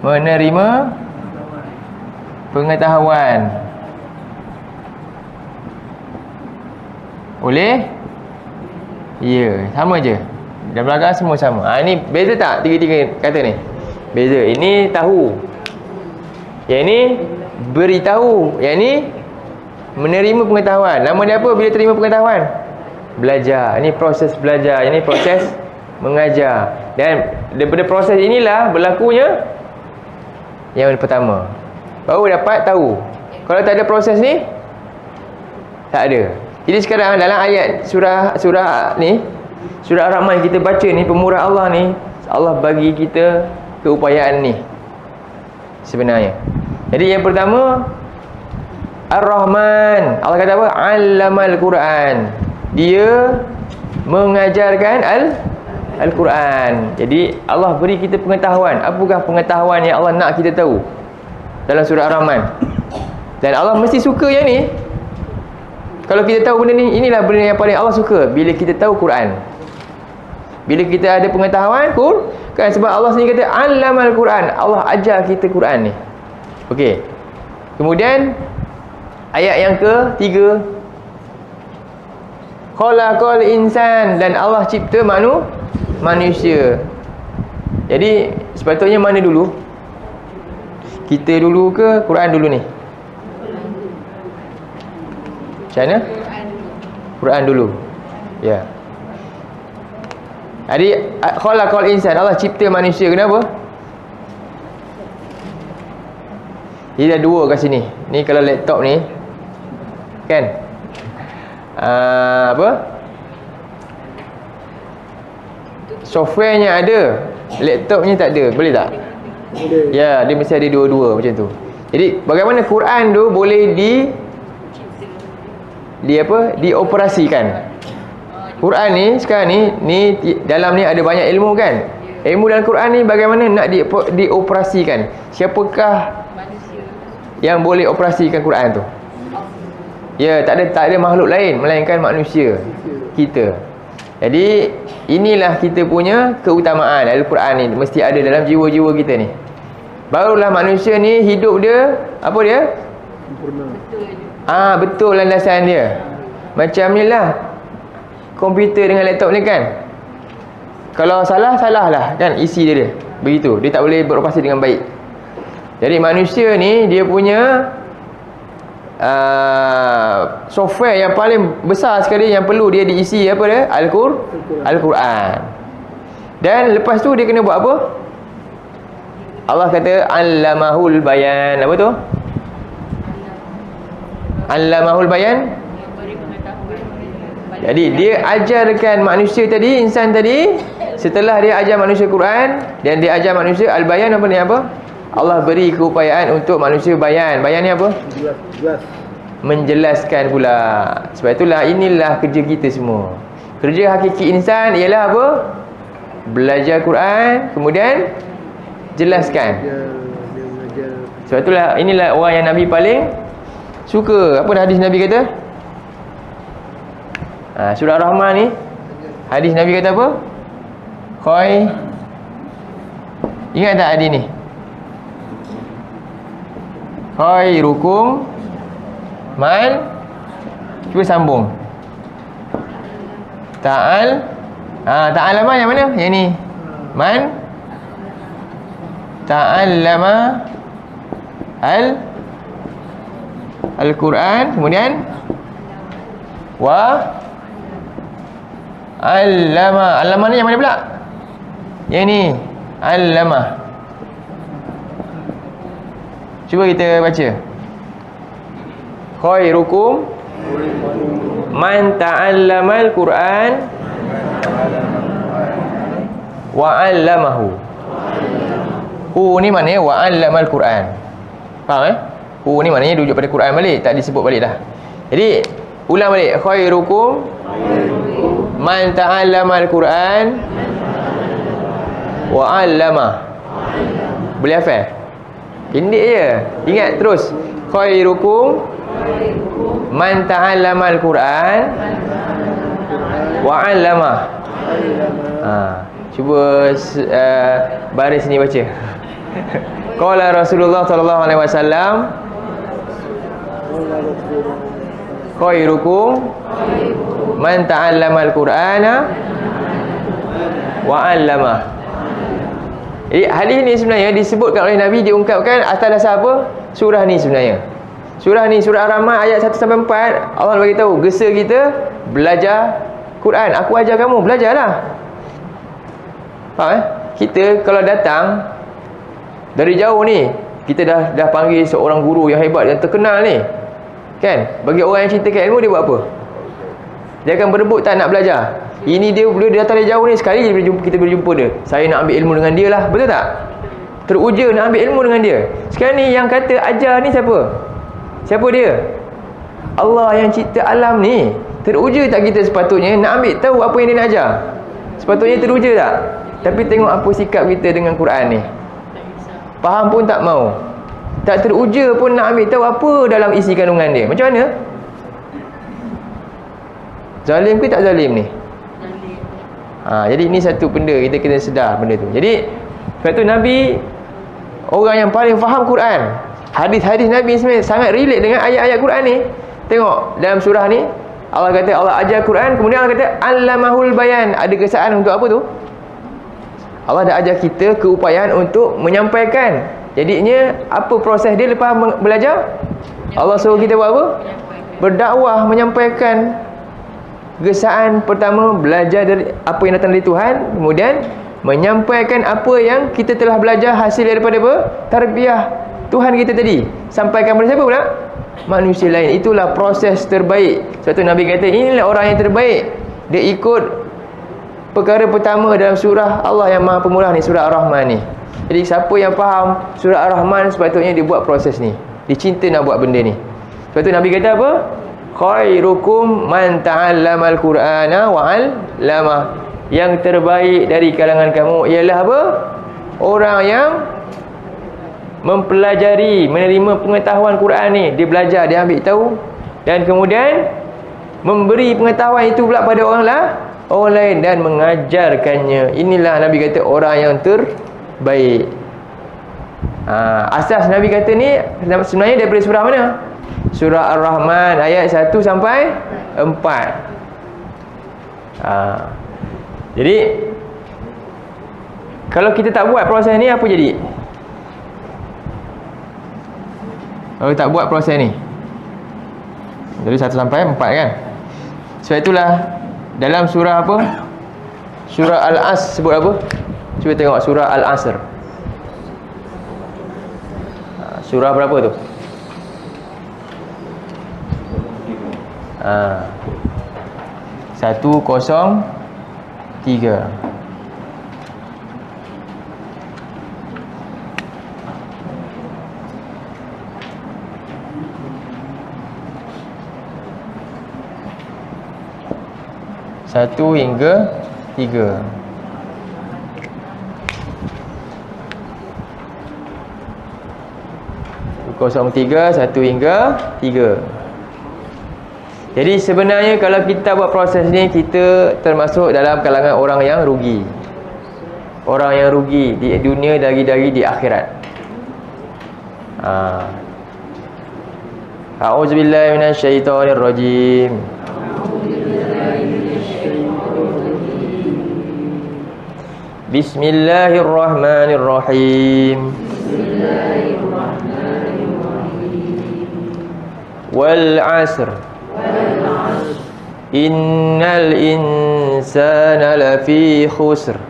menerima pengetahuan oleh sama je. Dan belakang semua sama. Ni beza tak tiga-tiga kata ni? Beza. Ini tahu. Yang ni beritahu. Yang ni menerima pengetahuan. Nama dia apa bila terima pengetahuan? Belajar. Ini proses belajar. Ini proses mengajar. Dan daripada proses inilah berlakunya yang pertama. Baru dapat tahu. Kalau tak ada proses ni, tak ada. Jadi sekarang dalam ayat surah ni, surah Ar-Rahman kita baca ni, pemurah Allah ni, Allah bagi kita keupayaan ni sebenarnya. Jadi yang pertama, Ar-Rahman, Allah kata apa? 'Allamal Quran. Dia mengajarkan Al-Quran. Jadi Allah beri kita pengetahuan. Apakah pengetahuan yang Allah nak kita tahu dalam surah Ar-Rahman? Dan Allah mesti suka yang ni. Kalau kita tahu benda ni, inilah benda yang paling Allah suka. Bila kita tahu Quran, bila kita ada pengetahuan kan, sebab Allah sendiri kata 'Allamal Quran. Allah ajar kita Quran ni. Okey. Kemudian ayat yang ketiga, khalaqal insan, dan Allah cipta manusia. Jadi sepatutnya mana dulu? Kita dulu ke Quran dulu ni? Macam mana? Quran dulu. Ya. Jadi khalaqal insan, Allah cipta manusia. Kenapa? Dia ada dua kat sini. Ni kalau laptop ni kan, softwarenya ada, laptopnya tak ada. Boleh tak? Ya, dia mesti ada dua-dua macam tu. Jadi bagaimana Quran tu boleh dioperasikan? Quran ni sekarang ni dalam ni ada banyak ilmu kan. Ilmu dalam Quran ni bagaimana nak dioperasikan? Siapakah yang boleh operasikan Quran tu? Ya, tak ada makhluk lain melainkan manusia kita. Jadi inilah kita punya keutamaan. Al-Quran ni mesti ada dalam jiwa-jiwa kita ni. Barulah manusia ni hidup dia, apa dia? Sempurna. Betul landasan dia. Macam ni lah komputer dengan laptop ni kan. Kalau salah lah kan, isi dia begitu. Dia tak boleh beroperasi dengan baik. Jadi manusia ni dia punya software yang paling besar sekali yang perlu dia diisi apa dia? Al-Quran. Dan lepas tu dia kena buat apa? Allah kata allamahul bayan. Apa tu? Allamahul bayan. Jadi dia ajarkan manusia tadi, insan tadi, setelah dia ajar manusia Quran dan dia ajar manusia al-bayan. Apa ni apa? Allah beri keupayaan untuk manusia bayan. Bayan ni apa? Jelas. Menjelaskan pula. Sebab itulah inilah kerja kita semua. Kerja hakiki insan ialah apa? Belajar Quran, kemudian jelaskan. Sebab itulah inilah orang yang Nabi paling suka. Apa hadis Nabi kata? Surah Ar-Rahman ni Hadis Nabi kata apa? Ingat tak hadis ni? Khairukum man, cuba sambung. Ta'allama yang mana? Yang ni. Man ta'allama Al-Quran, kemudian wa allama ni yang mana pula? Yang ni allama. Cuba kita baca. Khairukum man ta'allama Al-Quran wa 'allamahu. Ni maknanya wa 'allama Al-Quran. Faham ni maknanya rujuk pada Quran balik, tak disebut balik dah. Jadi ulang balik. Khairukum man ta'allama Al-Quran wa 'allama. Boleh hafal? Pendek je. Ingat terus. Khairukum man ta'allama Al-Quran wa 'allama. Cuba baris ni baca. Qala Rasulullah sallallahu alaihi wasallam, khairukum man ta'allama Al-Qur'ana wa 'allama. Hadis ni sebenarnya disebutkan oleh Nabi, diungkapkan atas dasar apa? Surah ni sebenarnya. Surah ni, surah Ar-Rahman ayat 1 sampai 4, Allah bagi tahu gesa kita belajar Quran. Aku ajar kamu, belajarlah. Faham Kita kalau datang dari jauh ni, kita dah panggil seorang guru yang hebat, yang terkenal ni, kan? Bagi orang yang cintakan ilmu, dia buat apa? Dia akan berebut tak nak belajar. Ini dia datang dari jauh ni, sekali kita berjumpa dia, saya nak ambil ilmu dengan dia lah. Betul tak? Teruja nak ambil ilmu dengan dia. Sekarang ni yang kata ajar ni siapa? Siapa dia? Allah yang cipta alam ni. Teruja tak kita sepatutnya nak ambil tahu apa yang dia nak ajar? Sepatutnya teruja tak? Tapi tengok apa sikap kita dengan Quran ni. Faham pun tak mau. Tak teruja pun nak ambil tahu apa dalam isi kandungan dia. Macam mana? Zalim ke tak zalim ni? Jadi ini satu benda, kita kena sedar benda tu. Jadi sebab tu Nabi orang yang paling faham Quran. Hadis-hadis Nabi sebenarnya sangat relate dengan ayat-ayat Quran ni. Tengok dalam surah ni, Allah kata Allah ajar Quran, kemudian Allah kata allamahul bayan. Ada kesan untuk apa tu? Allah dah ajar kita keupayaan untuk menyampaikan. Jadinya apa proses dia lepas belajar? Allah suruh kita buat apa? Berdakwah, menyampaikan. Gesaan pertama belajar dari apa yang datang dari Tuhan, kemudian menyampaikan apa yang kita telah belajar hasil daripada apa? Tarbiyah Tuhan kita tadi. Sampaikan kepada siapa pula? Manusia lain. Itulah proses terbaik. Sebab tu Nabi kata inilah orang yang terbaik. Dia ikut perkara pertama dalam surah Allah yang Maha Pemurah ni, surah Ar-Rahman ni. Jadi siapa yang faham surah Ar-Rahman, sepatutnya dia buat proses ni. Dia cinta nak buat benda ni. Sebab tu Nabi kata apa? Khairukum man ta'allama Al-Qur'ana wa 'allama. Yang terbaik dari kalangan kamu ialah apa? Orang yang mempelajari, menerima pengetahuan Quran ni. Dia belajar, dia ambil tahu, dan kemudian memberi pengetahuan itu pula pada orang lain dan mengajarkannya. Inilah Nabi kata orang yang terbaik. Asas Nabi kata ni sebenarnya daripada surah mana? Surah Ar-Rahman ayat 1 sampai 4. Jadi kalau kita tak buat proses ni, apa jadi? Kalau tak buat proses ni, dari 1 sampai 4 kan. Sebab itulah dalam surah apa? Surah Al-Asr sebut apa? Cuba tengok surah Al-Asr. Surah berapa tu? 103. Satu hingga 3. Kosong 3, 1 hingga 3. Jadi sebenarnya kalau kita buat proses ni, kita termasuk dalam kalangan orang yang rugi. Orang yang rugi di dunia dari di akhirat. A'udzubillahi minasyaitonirrajim. Bismillahirrahmanirrahim. Wal 'asr. Innal insana lafi khusr.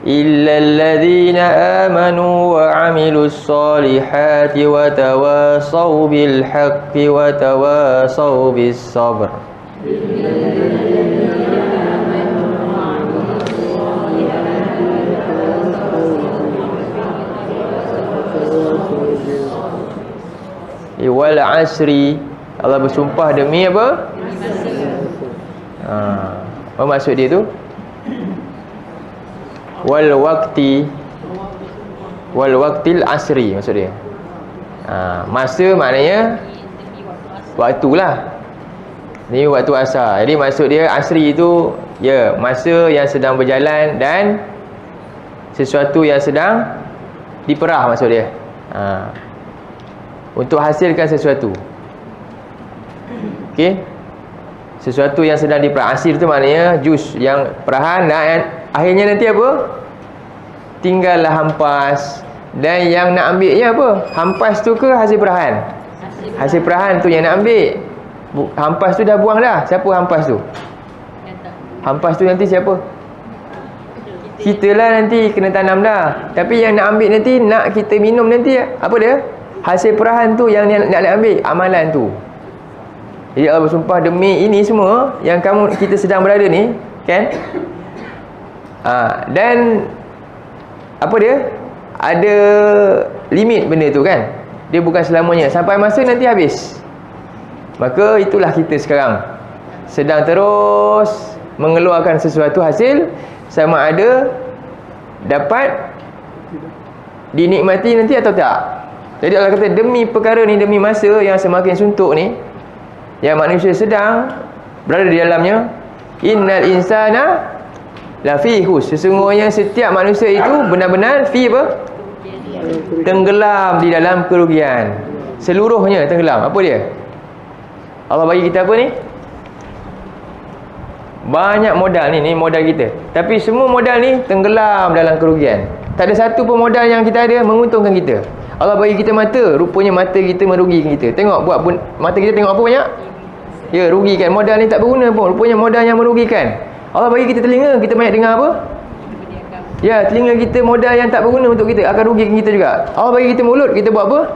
إلا الذين آمنوا وعملوا الصالحات وتواصوا بالحق وتواصوا بالصبر. Wal asri, Allah bersumpah demi apa? Apa maksud dia tu? Wal waqtil asri maksud dia. Masa maknanya waktulah. Ni waktu asar. Jadi maksud dia asri itu ya masa yang sedang berjalan dan sesuatu yang sedang diperah maksud dia. Untuk hasilkan sesuatu. Okey. Sesuatu yang sedang diperah. Asir tu maknanya jus yang perahan dan akhirnya nanti apa? Tinggallah hampas. Dan yang nak ambilnya apa? Hampas tu ke hasil perahan? Hasil perahan tu yang nak ambil. Hampas tu dah buang dah. Siapa hampas tu? Hampas tu nanti siapa? Kita lah nanti kena tanam dah. Tapi yang nak ambil nanti, nak kita minum nanti, apa dia? Hasil perahan tu yang nak ambil. Amalan tu. Jadi Allah bersumpah demi ini semua yang kita sedang berada ni, kan? Dan apa dia? Ada limit benda tu, kan? Dia bukan selamanya. Sampai masa nanti habis. Maka itulah kita sekarang sedang terus mengeluarkan sesuatu hasil, sama ada dapat dinikmati nanti atau tak. Jadi Allah kata demi perkara ni, demi masa yang semakin suntuk ni, yang manusia sedang berada di dalamnya, innal insana lafi khus. Sesungguhnya setiap manusia itu benar-benar fi apa? Tenggelam di dalam kerugian. Seluruhnya tenggelam. Apa dia? Allah bagi kita apa ni? Banyak modal ni modal kita. Tapi semua modal ni tenggelam dalam kerugian. Tak ada satu pun modal yang kita ada menguntungkan kita. Allah bagi kita mata, rupanya mata kita merugikan kita. Tengok mata kita tengok apa banyak? Ya, rugikan. Modal ni tak berguna pun. Rupanya modal yang merugikan. Allah bagi kita telinga, kita banyak dengar apa? Ya, telinga kita modal yang tak berguna untuk kita, akan rugikan kita juga. Allah bagi kita mulut, kita buat apa?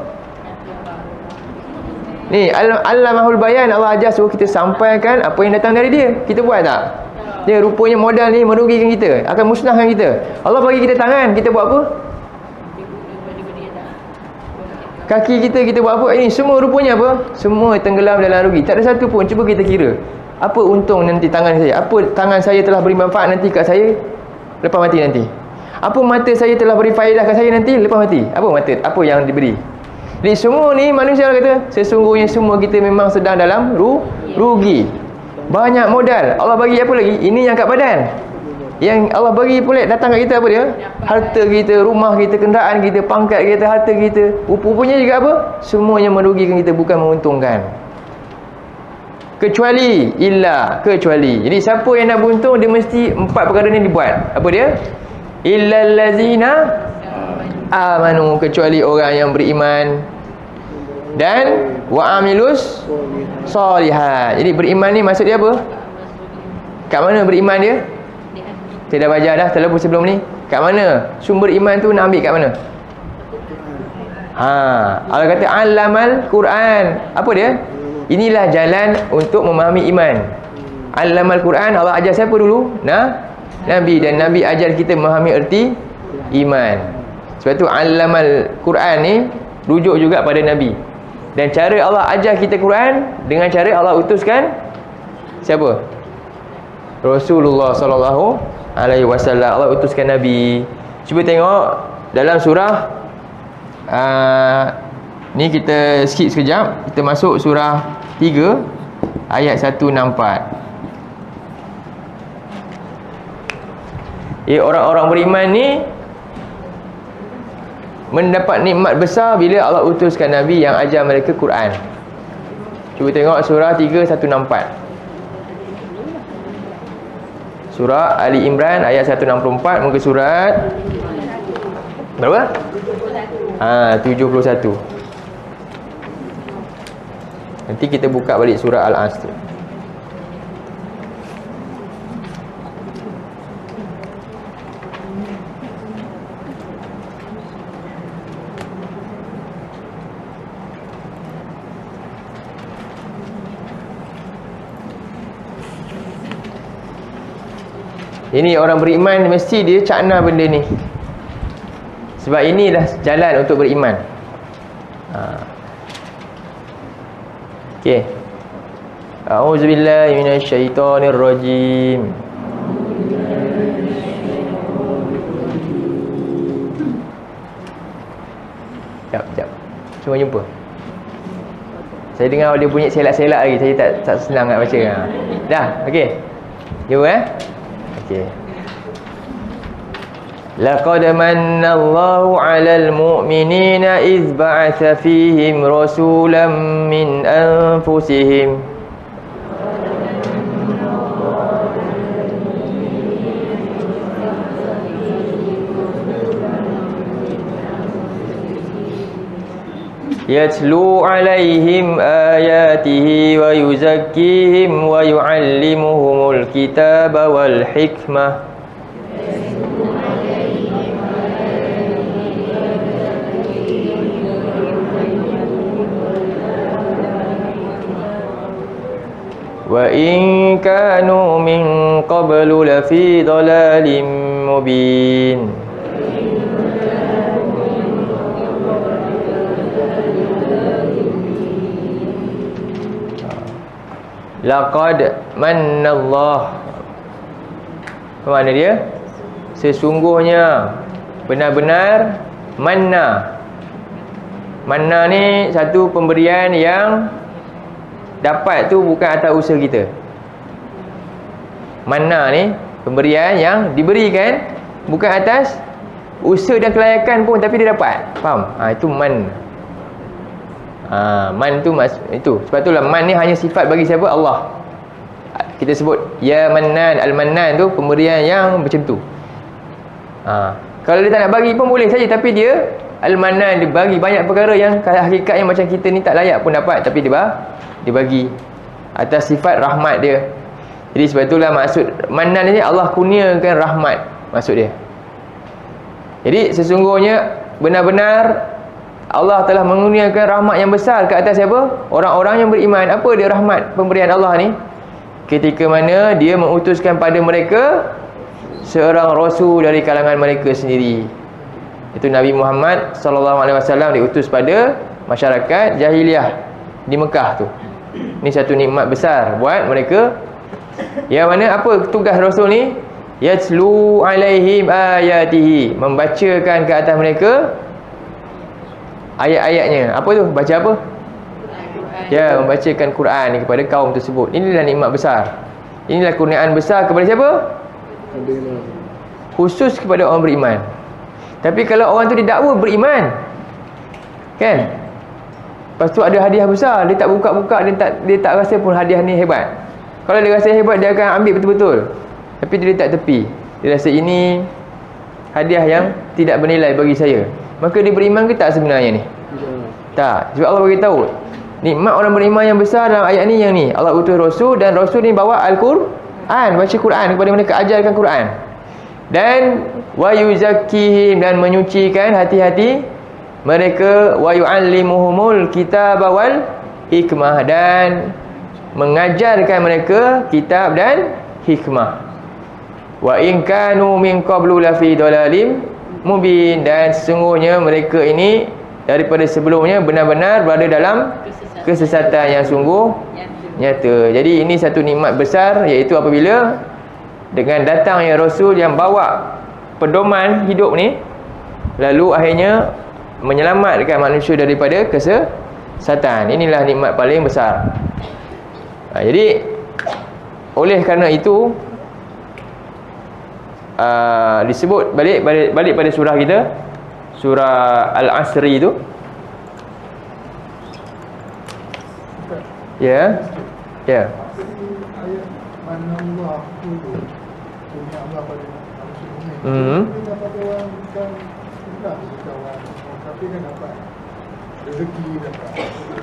Ni, Al-Mahul Bayan, Allah ajar suruh kita sampaikan apa yang datang dari dia. Kita buat tak? Ya, rupanya modal ni merugikan kita, akan musnahkan kita. Allah bagi kita tangan, kita buat apa? Kaki kita buat apa? Ini semua rupanya apa? Semua tenggelam dalam rugi. Tak ada satu pun. Cuba kita kira. Apa untung nanti tangan saya? Apa tangan saya telah beri manfaat nanti kat saya lepas mati nanti? Apa mata saya telah beri faedah kat saya nanti lepas mati? Apa mata? Apa yang diberi? Jadi semua ni manusia kata, sesungguhnya semua kita memang sedang dalam rugi. Banyak modal. Allah bagi apa lagi? Ini yang kat badan. Yang Allah bagi pula datang kat kita apa dia? Harta kita, rumah kita, kenderaan kita, pangkat kita, harta kita. Rupanya juga apa? Semuanya merugikan kita, bukan menguntungkan. Kecuali Jadi siapa yang nak beruntung, dia mesti 4 perkara ni dibuat. Apa dia? Illal ladzina amanu, kecuali orang yang beriman dan wa amilus solihat. Jadi beriman ni maksud dia apa? Kat mana beriman dia? Kita dah baca dah terlebih sebelum ni. Kat mana? Sumber iman tu nak ambil kat mana? Allah kata allamal Quran. Apa dia? Inilah jalan untuk memahami iman. Allamal Quran, Allah ajar siapa dulu? Nabi. Dan Nabi ajar kita memahami erti iman. Sebab tu allamal Quran ni rujuk juga pada Nabi. Dan cara Allah ajar kita Quran dengan cara Allah utuskan siapa? Rasulullah sallallahu alaihi wasallam. Allah utuskan Nabi. Cuba tengok dalam surah Ni kita skip sekejap. Kita masuk surah 3 ayat 164. Orang-orang beriman ni mendapat nikmat besar bila Allah utuskan Nabi yang ajar mereka Quran. Cuba tengok surah 3 164. Surah Ali Imran ayat 164, muka surat berapa? 71. Nanti kita buka balik surah Al-As tu. Ini orang beriman mesti dia cakna benda ni. Sebab inilah jalan untuk beriman. Okey. A'udzubillahi minasyaitonirrajim. Jap. Cuma jumpa. Saya dengar dia bunyi selak-selak lagi. Saya tak senang nak baca. Dah, okey. Jumpa okey. Laqad manna Allahu 'alal mu'minina idh ba'atha fihim rasulan min anfusihim yatlu 'alaihim ayatihi wa yuzakkihim wa yu'allimuhumul kitaba wal hikmah wa in kanu min qablu lafi dhalalin mubin. Laqad manna Allah. Apa makna dia? Sesungguhnya, benar-benar. Manna ni satu pemberian yang dapat tu bukan atas usaha kita. Manna ni pemberian yang diberikan bukan atas usaha dan kelayakan pun, tapi dia dapat. Faham? Itu man. Man tu itu. Sebab itulah man ni hanya sifat bagi siapa? Allah. Kita sebut ya Mannan, Al-Mannan tu pemberian yang macam tu. Kalau dia tak nak bagi pun boleh saja, tapi dia Al-Mannan, dia bagi banyak perkara yang hakikatnya macam kita ni tak layak pun dapat, tapi dia bagi atas sifat rahmat dia. Jadi sebab itulah maksud Mannan ni Allah kurniakan rahmat, maksud dia. Jadi sesungguhnya benar-benar Allah telah mengurniakan rahmat yang besar ke atas siapa? Orang-orang yang beriman. Apa dia rahmat pemberian Allah ni? Ketika mana dia mengutuskan pada mereka seorang rasul dari kalangan mereka sendiri. Itu Nabi Muhammad SAW diutus pada masyarakat jahiliah di Mekah tu. Ini satu nikmat besar buat mereka. Yang mana apa tugas rasul ni? Yatlu alaihim ayatihi, membacakan ke atas mereka ayat-ayatnya. Apa tu? Baca apa? Ya, membacakan Quran ni kepada kaum tersebut. Inilah nikmat besar. Inilah kurniaan besar kepada siapa? Khusus kepada orang beriman. Tapi kalau orang tu didakwa beriman, kan? Lepas tu ada hadiah besar, dia tak buka-buka, dia tak rasa pun hadiah ni hebat. Kalau dia rasa hebat, dia akan ambil betul-betul. Tapi dia letak tepi. Dia rasa ini hadiah yang tidak bernilai bagi saya. Maka dia beriman ke tak sebenarnya ni? Tak. Sebab Allah beritahu nikmat orang beriman yang besar dalam ayat ni yang ni. Allah utus Rasul dan Rasul ni bawa Al-Quran, baca Quran kepada mereka, ajarkan Quran. Dan wa yuzakkihim, dan menyucikan hati-hati mereka, wa yu'allimuhumul kitaba wal hikmah, dan mengajarkan mereka kitab dan hikmah. Wa in kanu min qablu lafi dhalalim mubin, dan sesungguhnya mereka ini daripada sebelumnya benar-benar berada dalam kesesatan yang sungguh nyata. Jadi ini satu nikmat besar, iaitu apabila dengan datangnya Rasul yang bawa pedoman hidup ni, lalu akhirnya menyelamatkan manusia daripada kesesatan. Inilah nikmat paling besar. Jadi oleh kerana itu disebut balik pada surah kita, surah Al-Asri itu. Ya. Ya.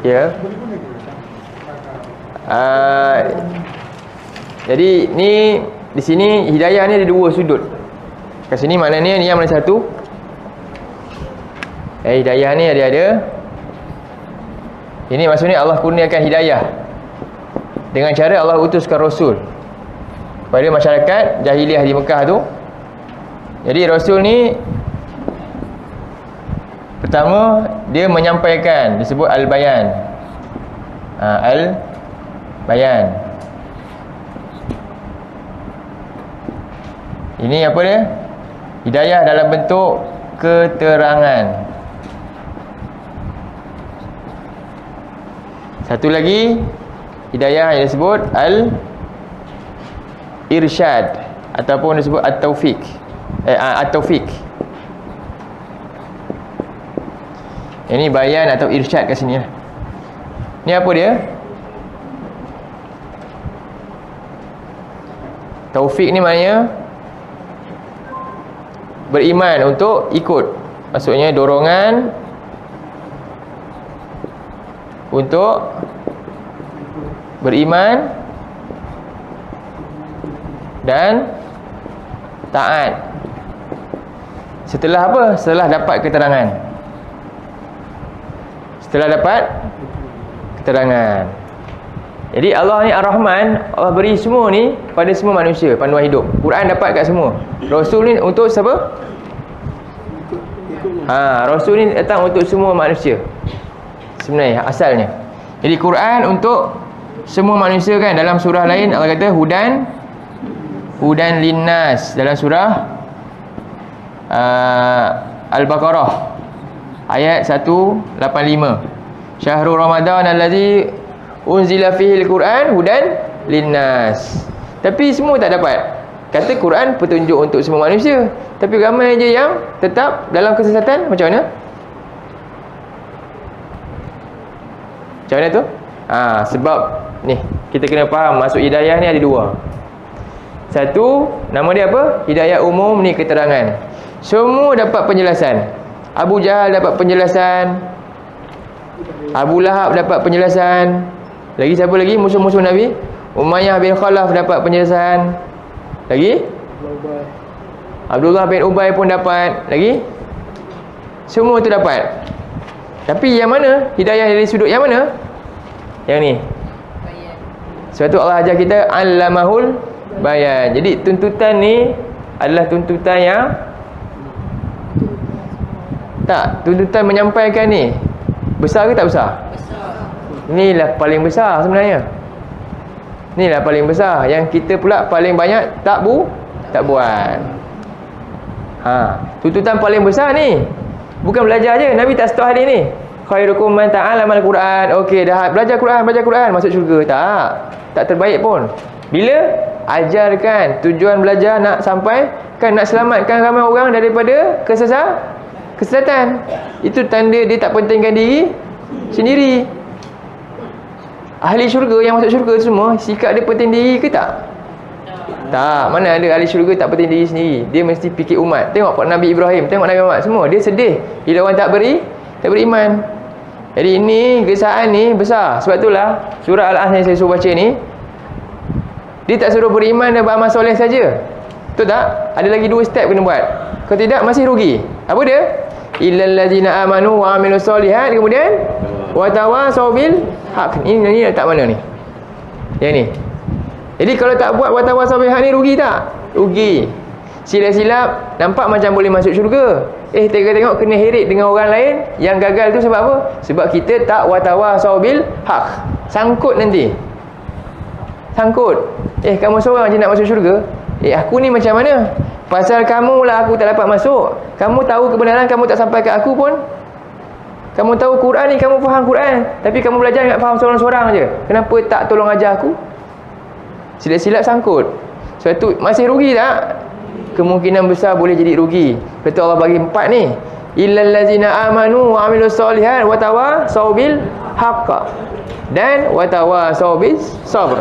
Ya. Jadi ni di sini hidayah ni ada dua sudut. Kat sini maknanya ni yang mana satu? Hidayah ni ada. Ini maksudnya Allah kurniakan hidayah dengan cara Allah utuskan Rasul pada masyarakat jahiliah di Mekah tu. Jadi Rasul ni pertama dia menyampaikan, disebut Al-Bayan. Al-Bayan. Ini apa dia? Hidayah dalam bentuk keterangan. Satu lagi hidayah yang disebut Al-Irsyad ataupun disebut At-Taufiq. At-Taufiq. Ini bayan atau irsyad kat sini lah. Ni apa dia? Taufik ni maknanya beriman untuk ikut. Maksudnya dorongan untuk beriman dan taat. Setelah apa? Setelah dapat keterangan. Jadi Allah ni Ar-Rahman, Allah beri semua ni pada semua manusia, panduan hidup. Quran dapat kat semua. Rasul ni untuk siapa? Rasul ni datang untuk semua manusia. Sebenarnya asalnya. Jadi Quran untuk semua manusia kan. Dalam surah lain Allah kata hudan linnas, dalam surah Al-Baqarah ayat 185. Syahrul Ramadan allazi unzila fihi al-Quran hudan linnas. Tapi semua tak dapat. Kata Quran petunjuk untuk semua manusia, tapi ramai je yang tetap dalam kesesatan. Macam mana? Macam mana tu? Sebab ni kita kena faham masuk hidayah ni ada dua. Satu, nama dia apa? Hidayah umum, ni keterangan. Semua dapat penjelasan. Abu Jahal dapat penjelasan, Abu Lahab dapat penjelasan. Lagi siapa lagi? Musuh-musuh Nabi. Umayyah bin Khalaf dapat penjelasan. Lagi? Abdullah bin Ubay pun dapat. Lagi? Semua tu dapat. Tapi yang mana? Hidayah dari sudut yang mana? Yang ni. Sebab tu Allah ajar kita Allamahul Bayan. Jadi tuntutan ni adalah tuntutan yang tuntutan menyampaikan ni besar ke tak besar? Inilah paling besar sebenarnya. Inilah paling besar. Yang kita pula paling banyak tak buat. Tuntutan paling besar ni bukan belajar je. Nabi tak stop hadis ni. Khairukum man ta'allama al-Quran. Okey, dah belajar Quran masuk syurga. Tak terbaik pun. Bila ajarkan, tujuan belajar nak sampai kan, nak selamatkan ramai orang daripada kesesatan. Itu tanda dia tak pentingkan diri sendiri. Ahli syurga yang masuk syurga tu semua sikap dia penting diri ke tak? Tak. Mana ada ahli syurga tak penting diri sendiri. Dia mesti fikir umat. Tengok Nabi Ibrahim, tengok Nabi Muhammad, semua dia sedih bila orang tak beriman. Jadi ini gesaan ni besar. Sebab itulah surah Al-Asr yang saya suruh baca ni, dia tak suruh beriman dan beramal soleh saja. Betul tak? Ada lagi 2 step kena buat. Kalau tidak masih rugi. Apa dia? Illal ladzina amanu wa amilus solihat, kemudian wa tawasaw bil haq. Ini letak mana ni? Yang ni. Jadi kalau tak buat wa tawasaw bil haq ni rugi tak? Rugi. Silap-silap nampak macam boleh masuk syurga. Tengok kena heret dengan orang lain yang gagal tu sebab apa? Sebab kita tak wa tawasaw bil haq. Sangkut nanti. Kamu seorang je nak masuk syurga. Aku ni macam mana? Pasal kamu lah aku tak dapat masuk. Kamu tahu kebenaran, kamu tak sampai ke aku pun. Kamu tahu Quran ni, kamu faham Quran, tapi kamu belajar ingat faham seorang-seorang je. Kenapa tak tolong ajar aku? Silap-silap sangkut. Sebab tu masih rugi tak? Kemungkinan besar boleh jadi rugi. Betul Allah bagi 4 ni. Illal ladzina amanu wa amilus solihat wa tawasau bil haqq dan wa tawasau bis sabr.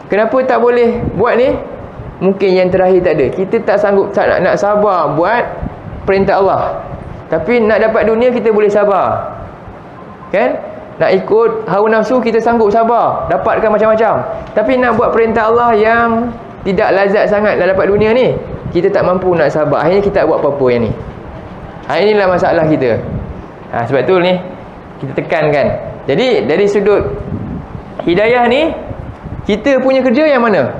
Kenapa tak boleh buat ni? Mungkin yang terakhir tak ada. Kita tak sanggup, tak nak sabar buat perintah Allah. Tapi nak dapat dunia kita boleh sabar. Kan? Nak ikut hawa nafsu kita sanggup sabar, dapatkan macam-macam. Tapi nak buat perintah Allah yang tidak lazat sangat nak dapat dunia ni, kita tak mampu nak sabar. Akhirnya kita tak buat apa-apa yang ni. Inilah masalah kita. Sebab tu ni kita tekankan. Jadi dari sudut hidayah ni, kita punya kerja yang mana?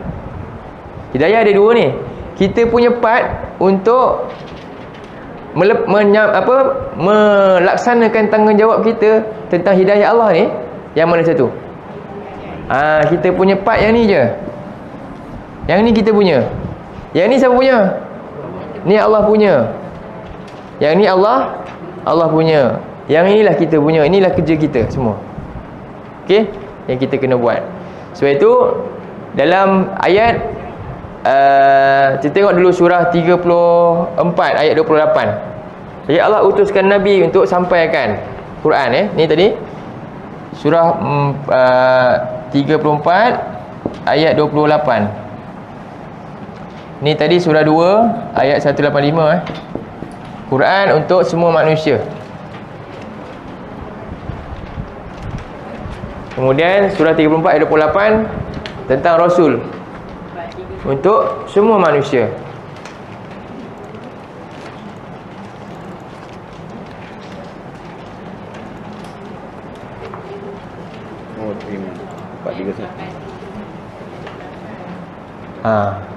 Hidayah ada 2 ni. Kita punya part untuk melaksanakan tanggungjawab kita tentang hidayah Allah ni, yang mana satu? Kita punya part yang ni je. Yang ni kita punya. Yang ni siapa punya? Ni Allah punya. Yang ni Allah punya. Yang inilah kita punya. Inilah kerja kita semua. Okey? Yang kita kena buat. Sebab itu dalam ayat kita tengok dulu surah 34 ayat 28. Jadi Allah utuskan Nabi untuk sampaikan Quran. Ni tadi surah 34 ayat 28. Ni tadi surah 2 ayat 185. Quran untuk semua manusia. Kemudian surah 34 ayat 28 tentang Rasul untuk semua manusia. Oh, terima. 431.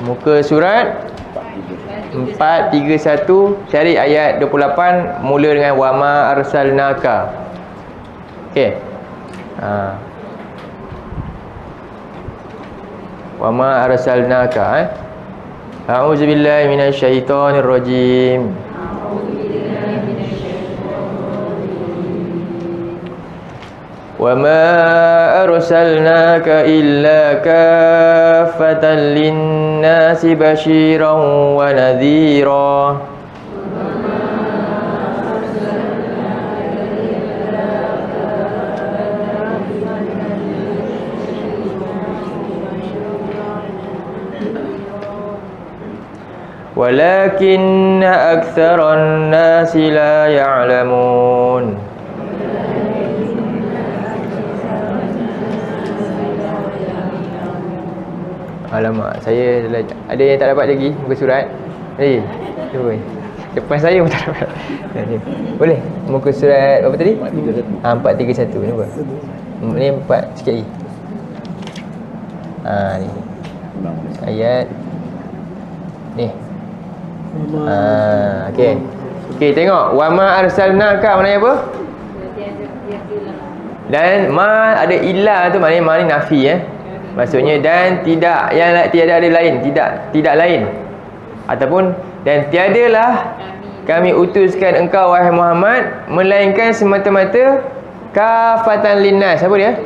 Muka surat 431, cari ayat 28 mula dengan wama arsalnaka. Okey. Wama arsalnaka. A'udzubillahi minasyaitonirrajim. وَمَا أَرْسَلْنَاكَ إِلَّا كَافَّةً لِلنَّاسِ بَشِيرًا وَنَذِيرًا. وَلَكِنَّ أَكْثَرَ النَّاسِ لَا يَعْلَمُونَ. Alamak, saya ada yang tak dapat lagi muka surat. Cuba. Depan saya pun tak dapat. Boleh? Muka surat apa tadi? 431. Nampak? Ni 4 sikit lagi. Ni. Ayat ni. Okey. Okey, tengok. Wa ma arsalnaka maknanya apa? Dan ma ada illa tu, maknanya ma ni nafi Maksudnya dan tidak, yang tiada ada lain, tidak lain. Ataupun dan tiadalah kami utuskan engkau wahai Muhammad melainkan semata-mata kafatan linnas. Apa dia?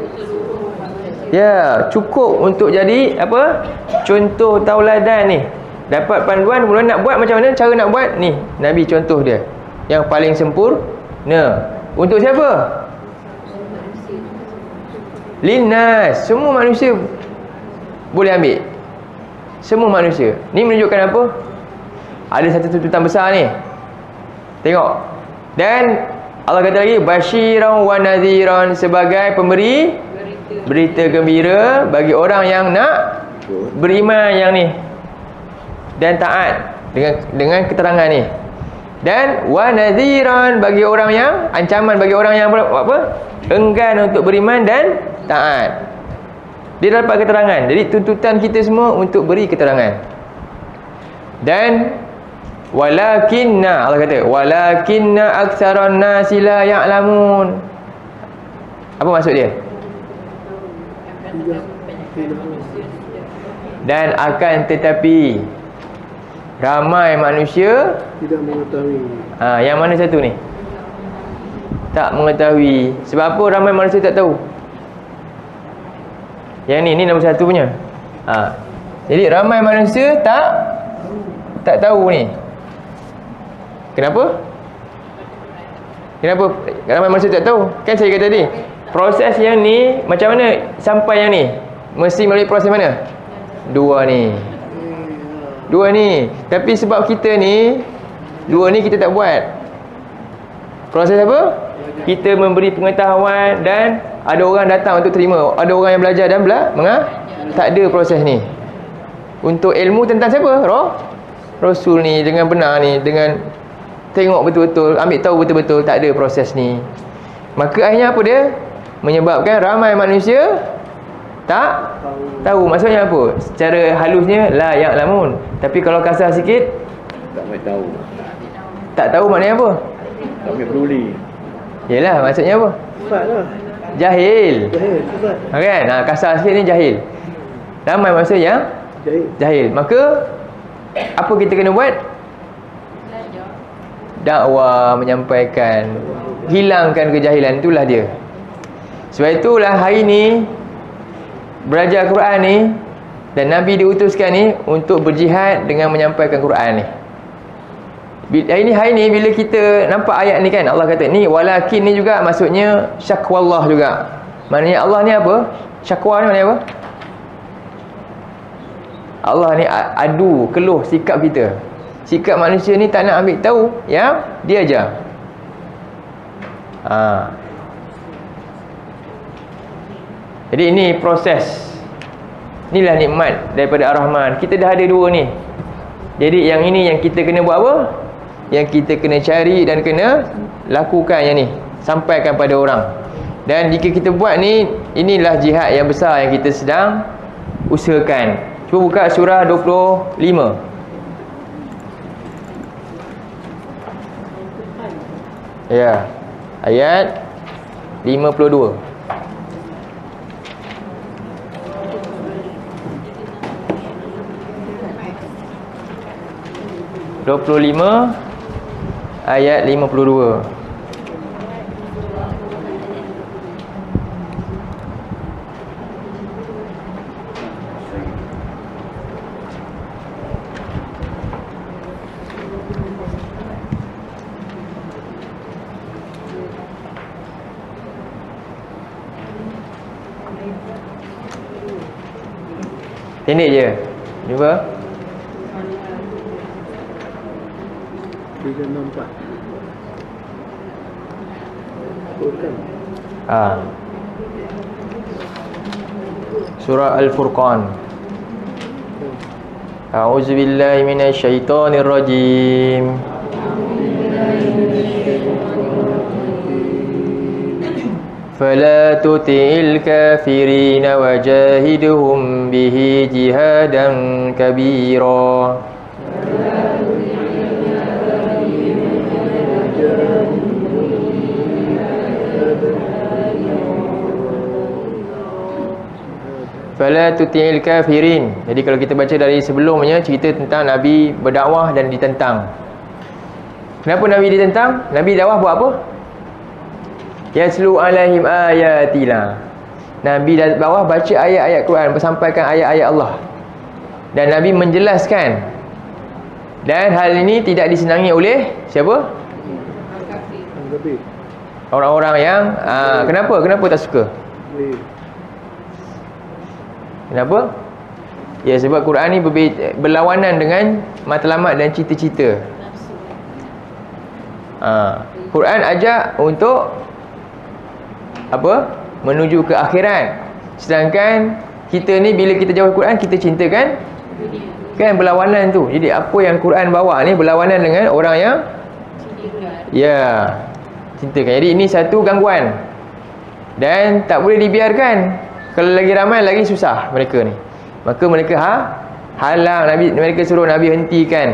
Ya, cukup untuk jadi apa? Contoh tauladan ni. Dapat panduan mula nak buat macam mana, cara nak buat ni. Nabi contoh dia yang paling sempurna. Untuk siapa? Linnas, semua manusia boleh ambil. Semua manusia. Ni menunjukkan apa? Ada satu tuntutan besar ni. Tengok. Dan Allah kata lagi basyiran wa nadhiran, sebagai pemberi berita gembira bagi orang yang nak beriman yang ni dan taat dengan keterangan ni. Dan wa nadhiran, bagi orang yang ancaman bagi orang yang apa? Enggan untuk beriman dan taat. Dia dapat keterangan. Jadi tuntutan kita semua untuk beri keterangan. Dan walakinna, Allah kata walakinna aktsaran nasi la ya'lamun. Apa maksud dia? Dan akan tetapi ramai manusia tidak mengetahui. Yang mana satu ni? tak mengetahui. Sebab apa ramai manusia tak tahu? Yang ni nombor satu punya. Jadi ramai manusia tak tahu ni. Kenapa? Kenapa ramai manusia tak tahu? Kan saya kata tadi, proses yang ni macam mana sampai yang ni? Mesti melalui proses mana? Dua ni. Tapi sebab kita ni, dua ni kita tak buat. Proses apa? Kita memberi pengetahuan dan ada orang datang untuk terima. Ada orang yang belajar dan tak ada proses ni. Untuk ilmu tentang siapa? Rasul ni, dengan benar ni, dengan tengok betul-betul, ambil tahu betul-betul, tak ada proses ni. Maka akhirnya apa dia? Menyebabkan ramai manusia tak tahu. Maksudnya apa? Secara halusnya la ya'lamun. Tapi kalau kasar sikit, Tak boleh tahu. tak tahu maknanya apa? Tak boleh peduli. Yelah, maksudnya apa? Sifat lah. Jahil. Sifat. Kan? Kasar sikit ni jahil. Ramai manusia yang jahil. Maka apa kita kena buat? Dakwah, menyampaikan, hilangkan kejahilan. Itulah dia. Sebab itulah hari ni belajar Quran ni, dan Nabi diutuskan ni untuk berjihad dengan menyampaikan Quran ni. Hari ni bila kita nampak ayat ni kan, Allah kata ni walakin ni juga maksudnya syakwallah juga. Maknanya Allah ni apa? Syakwa ni maknanya apa? Allah ni adu, keluh sikap kita. Sikap manusia ni tak nak ambil tahu yang dia ajar. Jadi ini proses. Inilah nikmat daripada Ar-Rahman. Kita dah ada dua ni. Jadi yang ini yang kita kena buat apa? Yang kita kena cari dan kena lakukan yang ni, sampaikan pada orang. Dan jika kita buat ni, inilah jihad yang besar yang kita sedang usahakan. Cuba buka surah 25. Ya. Ayat 52. Ayat 52. Pendek je. Cuba. 364. Surah Al-Furqan. A'udzubillahi minasyaitonirrajim. فلا تطع الكافرين وجاهدهم به جهادا كبيرا. Fala tuti'il kafirin. Jadi kalau kita baca dari sebelumnya, cerita tentang Nabi berdakwah dan ditentang. Kenapa Nabi ditentang? Nabi dakwah buat apa? Yaslu alaihim ayatillah. Nabi dari bawah baca ayat-ayat Quran, bersampaikan ayat-ayat Allah. Dan Nabi menjelaskan. Dan hal ini tidak disenangi oleh siapa? Orang-orang yang kenapa tak suka? Kenapa? Ya, sebab Quran ni berlawanan dengan matlamat dan cita-cita. Quran ajak untuk apa? Menuju ke akhirat. Sedangkan kita ni bila kita jauh Quran, kita cintakan kan berlawanan tu. Jadi apa yang Quran bawa ni berlawanan dengan orang yang cintakan. Jadi ini satu gangguan. Dan tak boleh dibiarkan. Kalau lagi ramai lagi susah mereka ni. Maka mereka halang Nabi, mereka suruh Nabi hentikan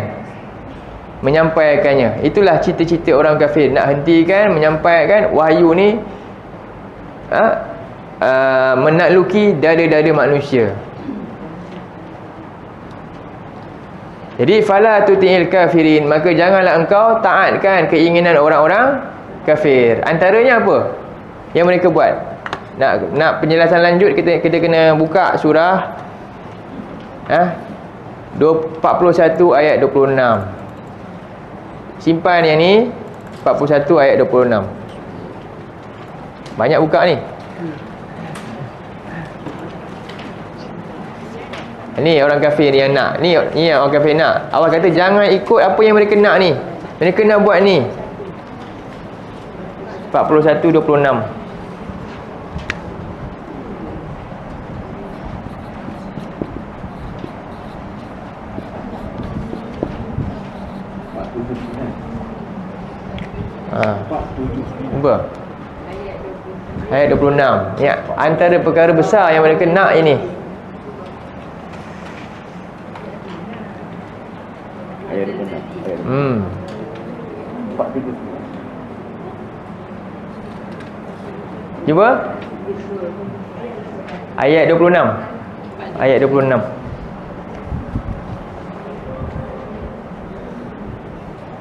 menyampaikannya. Itulah cita-cita orang kafir, nak hentikan menyampaikan wahyu ni menakluki dada-dada manusia. Jadi fala tuti'il kafirin, maka janganlah engkau taatkan keinginan orang-orang kafir. Antaranya apa yang mereka buat? Nak penjelasan lanjut, kita kena buka surah 41 ayat 26. Simpan yang ni, 41 ayat 26. Banyak buka ni. Ni orang kafir yang nak. Ni yang orang kafir nak. Allah kata jangan ikut apa yang mereka nak ni. Mereka nak buat ni. 41 26. Apa? Ayat 26. Ya, antara perkara besar yang mereka nak ini. Ayat 26. Hmm. 479. Cuba. Ayat 26. Ayat 26.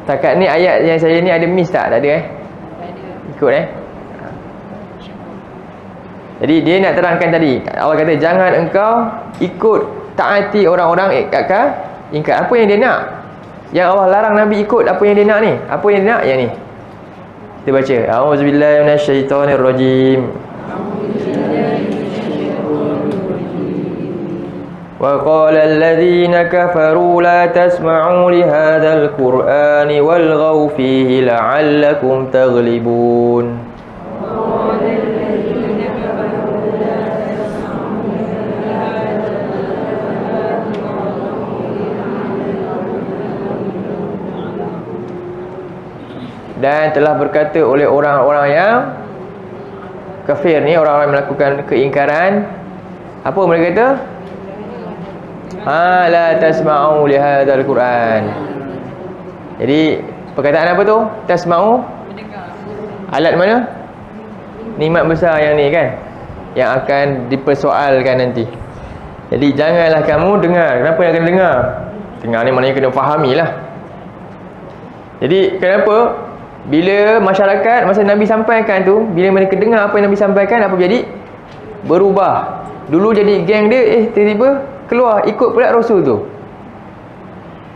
Takat ni ayat yang saya ni ada miss tak? Tak ada Ikut Jadi dia nak terangkan tadi. Allah kata jangan engkau ikut taati orang-orang ingkar. Apa yang dia nak? Yang Allah larang Nabi ikut apa yang dia nak ni. Apa yang dia nak? Yang ni. Kita baca. A'udzubillahi minasyaitonirrajim. Wa qala alladhina kafaru la tasma'u li hadzal qur'ani walghaw fihi la'allakum taghlibun. Dan telah berkata oleh orang-orang yang kafir ni, orang-orang yang melakukan keingkaran, apa mereka kata? La tasma'u li hadzal Quran. Jadi perkataan apa tu? Tasma'u, alat mana? Nikmat besar yang ni kan, yang akan dipersoalkan nanti. Jadi janganlah kamu dengar. Kenapa yang kena dengar? Dengar ni maknanya kena fahami lah. Jadi kenapa? Bila masyarakat masa Nabi sampaikan tu, bila mereka dengar apa yang Nabi sampaikan, apa jadi? Berubah. Dulu jadi geng dia, tiba-tiba keluar ikut pula Rasul tu.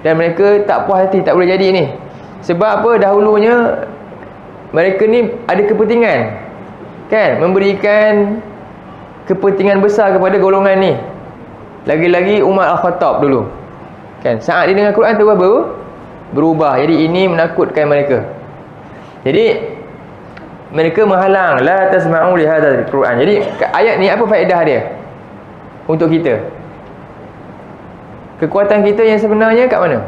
Dan mereka tak puas hati, tak boleh jadi ni. Sebab apa? Dahulunya mereka ni ada kepentingan, kan? Memberikan kepentingan besar kepada golongan ni. Lagi-lagi Umar Al-Khattab dulu, kan? Saat dia dengar Quran tu berubah. Jadi ini menakutkan mereka. Jadi mereka menghalang, la tasma'u li hadzal Quran. Jadi ayat ni apa faedah dia untuk kita? Kekuatan kita yang sebenarnya kat mana?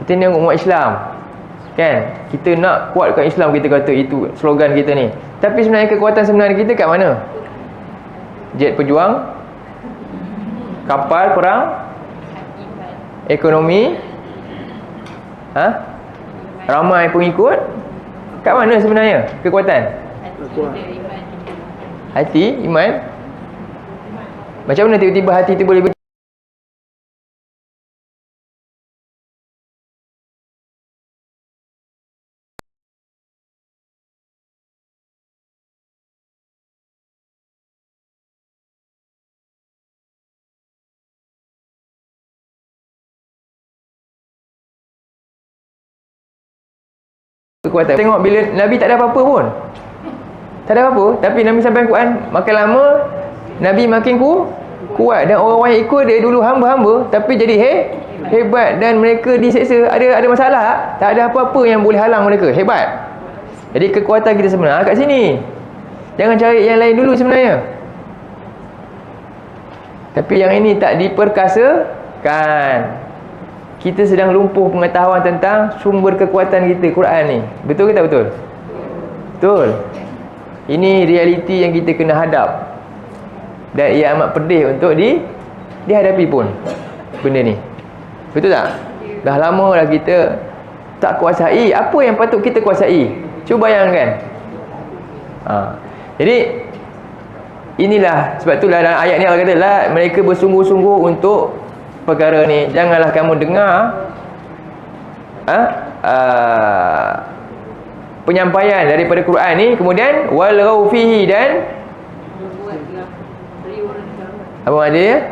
Kita ni umat Islam, kan? Kita nak kuatkan Islam, kita kata itu slogan kita ni. Tapi sebenarnya kekuatan sebenarnya kita kat mana? Jet pejuang, kapal perang, ekonomi, ramai pengikut. Kat mana sebenarnya kekuatan? Hati, iman. Macam mana tiba-tiba hati tu boleh kekuatan? Tengok bila Nabi tak ada apa-apa pun. Tak ada apa-apa, tapi Nabi sampai Quran, makin lama Nabi makin kuat. Dan orang-orang yang ikut dia dulu hamba-hamba, tapi jadi hebat. Dan mereka diseksa. Ada masalah? Tak ada apa-apa yang boleh halang mereka. Hebat. Jadi kekuatan kita sebenarnya kat sini. Jangan cari yang lain dulu sebenarnya. Tapi yang ini tak diperkasakan. Kita sedang lumpuh pengetahuan tentang sumber kekuatan kita, Quran ni. Betul ke tak betul? Betul. Ini realiti yang kita kena hadap. Dan ia amat pedih untuk dihadapi pun benda ni. Betul tak? Dah lama dah kita tak kuasai apa yang patut kita kuasai. Cuba bayangkan. Jadi inilah sebab itulah dalam ayat ni Allah kata mereka bersungguh-sungguh untuk perkara ni. Janganlah kamu dengar penyampaian daripada Quran ni, kemudian walghaw fihi, dan apa makna dia?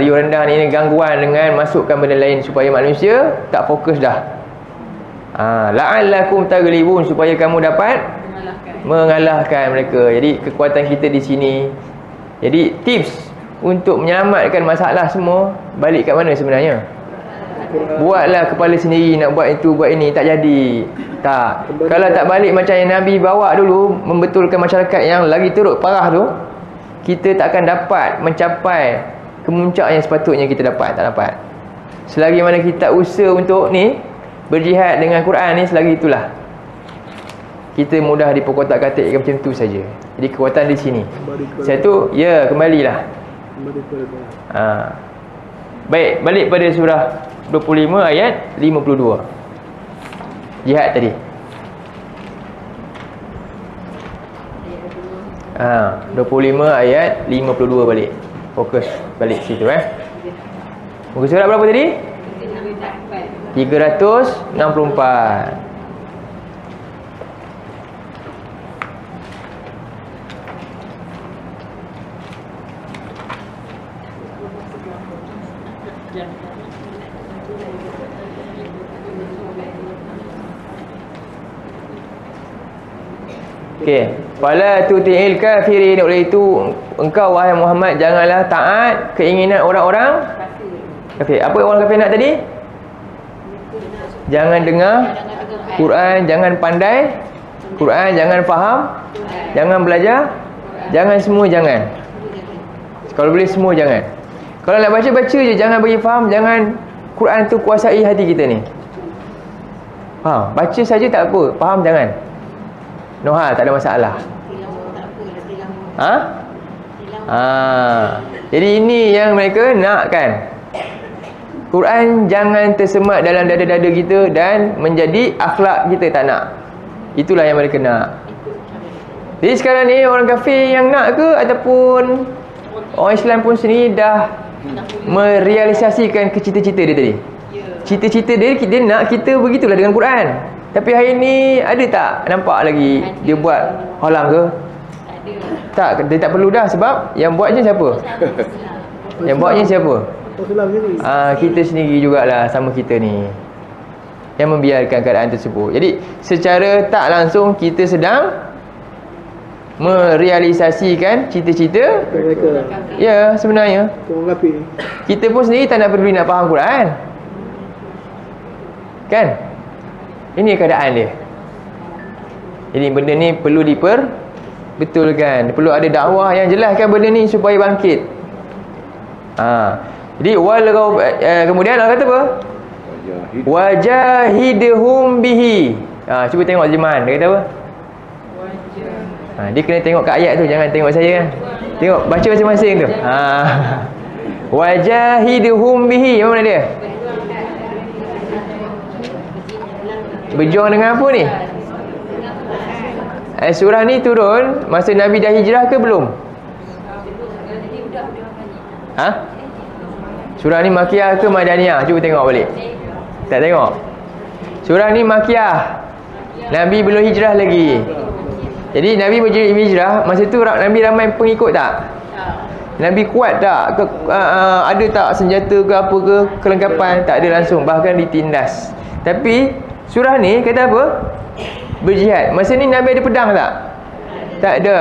Riuh rendah ni gangguan dengan masukkan benda lain supaya manusia tak fokus dah. La'allakum taghlibun, supaya kamu dapat mengalahkan mereka. Jadi kekuatan kita di sini. Jadi tips untuk menyelamatkan masalah semua balik kat mana sebenarnya? Buatlah kepala sendiri, nak buat itu buat ini, tak jadi. Tak. Kalau tak balik macam yang Nabi bawa dulu, membetulkan masyarakat yang lagi teruk parah tu, kita tak akan dapat mencapai kemuncak yang sepatutnya kita dapat. Tak dapat. Selagi mana kita usaha untuk ni berjihad dengan Quran ni, selagi itulah kita mudah diperkotak-katik macam tu saja. Jadi kekuatan di sini. Satu, ya, kembalilah. Baik, balik pada surah 25 ayat 52. Jihad tadi. 25 ayat 52 balik. Fokus balik situ Muka surat berapa tadi? 364. Okey, fala tuti'il kafirin, oleh itu engkau wahai Muhammad janganlah taat keinginan orang-orang kafir. Apa orang kafir nak tadi? Jangan dengar Quran, jangan pandai Quran, jangan faham, jangan belajar, jangan semua jangan. Kalau boleh semua jangan. Kalau nak baca je, jangan bagi faham, jangan Quran tu kuasai hati kita ni. Baca saja tak apa, faham jangan. Tak ada masalah. Jadi ini yang mereka nakkan. Quran jangan tersemat dalam dada-dada kita dan menjadi akhlak kita, tak nak. Itulah yang mereka nak. Jadi sekarang ni orang kafir yang nak ke, ataupun orang Islam pun sendiri dah merealisasikan cita-cita dia tadi. Cita-cita dia nak kita begitulah dengan Quran. Tapi hari ni ada tak nampak lagi dia buat halang ke? Tak, dia tak perlu dah, sebab yang buatnya siapa? Yang buatnya siapa? Kita sendiri jugalah, sama kita ni yang membiarkan keadaan tersebut. Jadi secara tak langsung kita sedang merealisasikan cita-cita mereka. Ya, sebenarnya kita pun sendiri tak nak peduli nak faham Quran, kan? Ini keadaan dia. Jadi benda ni perlu diperbetulkan, perlu ada dakwah yang jelaskan benda ni supaya bangkit. Jadi kemudian Allah kata apa? Wajahidhum bihi. Cuba tengok terjemahan. Dia kata apa? Dia kena tengok kat ayat tu, jangan tengok saya kan. Tengok, baca masing-masing tu. Wajahidhum bihi. Apa makna dia? Berjuang dengan apa ni? Surah ni turun masa Nabi dah hijrah ke belum? Surah ni Makiyah ke Madaniyah? Cuba tengok balik. Tak tengok. Surah ni Makiyah. Nabi belum hijrah lagi. Jadi Nabi berhijrah, masa tu Nabi ramai pengikut tak? Nabi kuat tak? Ada tak senjata ke apa ke, kelengkapan? Tak ada langsung, bahkan ditindas. Tapi surah ni kata apa? Berjihad. Masa ni Nabi ada pedang tak? Tak ada.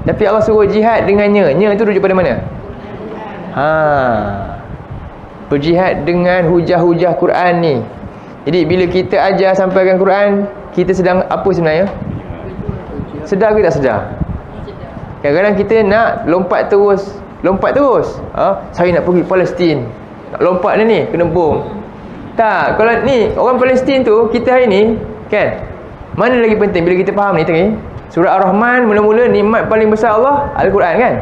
Tapi Allah suruh jihad dengannya. Nya itu rujuk pada mana? Berjihad dengan hujah-hujah Quran ni. Jadi bila kita ajar sampaikan Quran, kita sedang apa sebenarnya? Sedar ke tak sedar? Kadang-kadang kita nak lompat terus. Saya nak pergi Palestin. Nak lompat ni kena bom. Tak, kalau ni orang Palestin tu, kita hari ni kan, mana lagi penting bila kita faham ni tadi, surah Ar-Rahman mula-mula nikmat paling besar Allah Al-Quran kan.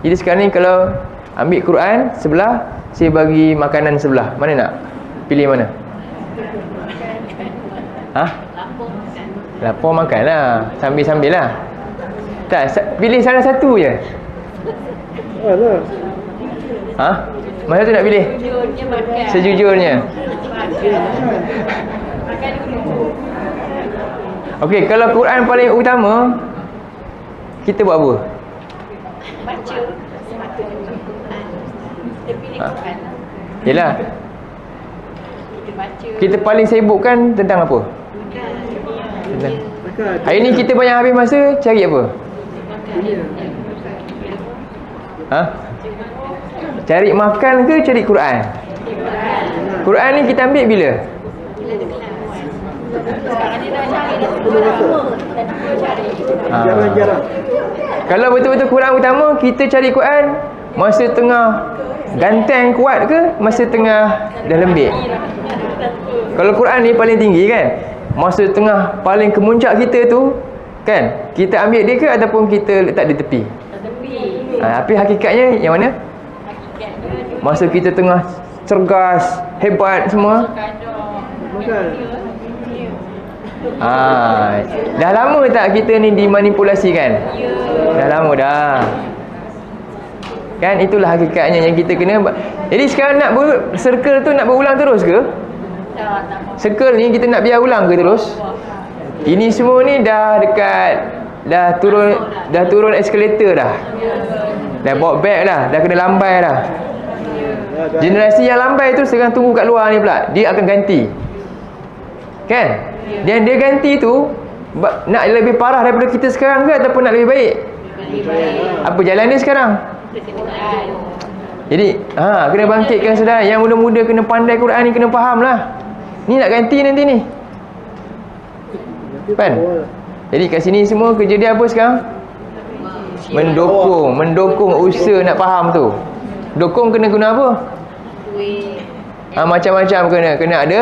Jadi sekarang ni kalau ambil Quran sebelah, saya bagi makanan sebelah, mana nak? Pilih mana? Lapar makan lah, sambil-sambil lah. Tak, pilih salah satu je. Mana tu nak pilih? Sejujurnya. Okey, kalau Quran paling utama, kita buat apa? Baca sepatutnya Quran. Kita pilih Quran. Yelah, Kita baca. kita paling sibuk kan tentang apa? Tentang. Hari ni kita banyak habis masa cari apa? Ha? Cari makan ke cari Quran? Quran ni kita ambil bila? Sekarang ni dah cari dah lama. Kita cari. Jarang-jarang. Kalau betul-betul Quran utama, kita cari Quran masa tengah ganteng kuat ke masa tengah dah lembik? Kalau Quran ni paling tinggi kan, masa tengah paling kemuncak kita tu kan, kita ambil dia ke ataupun kita letak di tepi? Tapi hakikatnya yang mana? Masa kita tengah cergas, hebat semua. Dah lama tak kita ni dimanipulasi kan? Dah lama dah. Kan itulah hakikatnya yang kita kena. Jadi sekarang nak circle tu nak berulang terus ke? Circle ni kita nak biar ulang ke terus? Ini semua ni dah dekat, dah turun escalator dah. Dah bawa back dah, dah kena lambai dah. Generasi yang lambai tu sekarang tunggu kat luar ni pula. Dia akan ganti. Kan? Dan dia ganti tu nak lebih parah daripada kita sekarang ke ataupun nak lebih baik? Apa jalan dia sekarang? Jadi kena bangkitkan saudara. Yang muda-muda kena pandai Quran ni, kena faham lah. Ni nak ganti nanti ni kan? Jadi kat sini semua kerja dia apa sekarang? Mendukung usaha nak faham tu. Dokong kena guna apa? Macam-macam kena ada.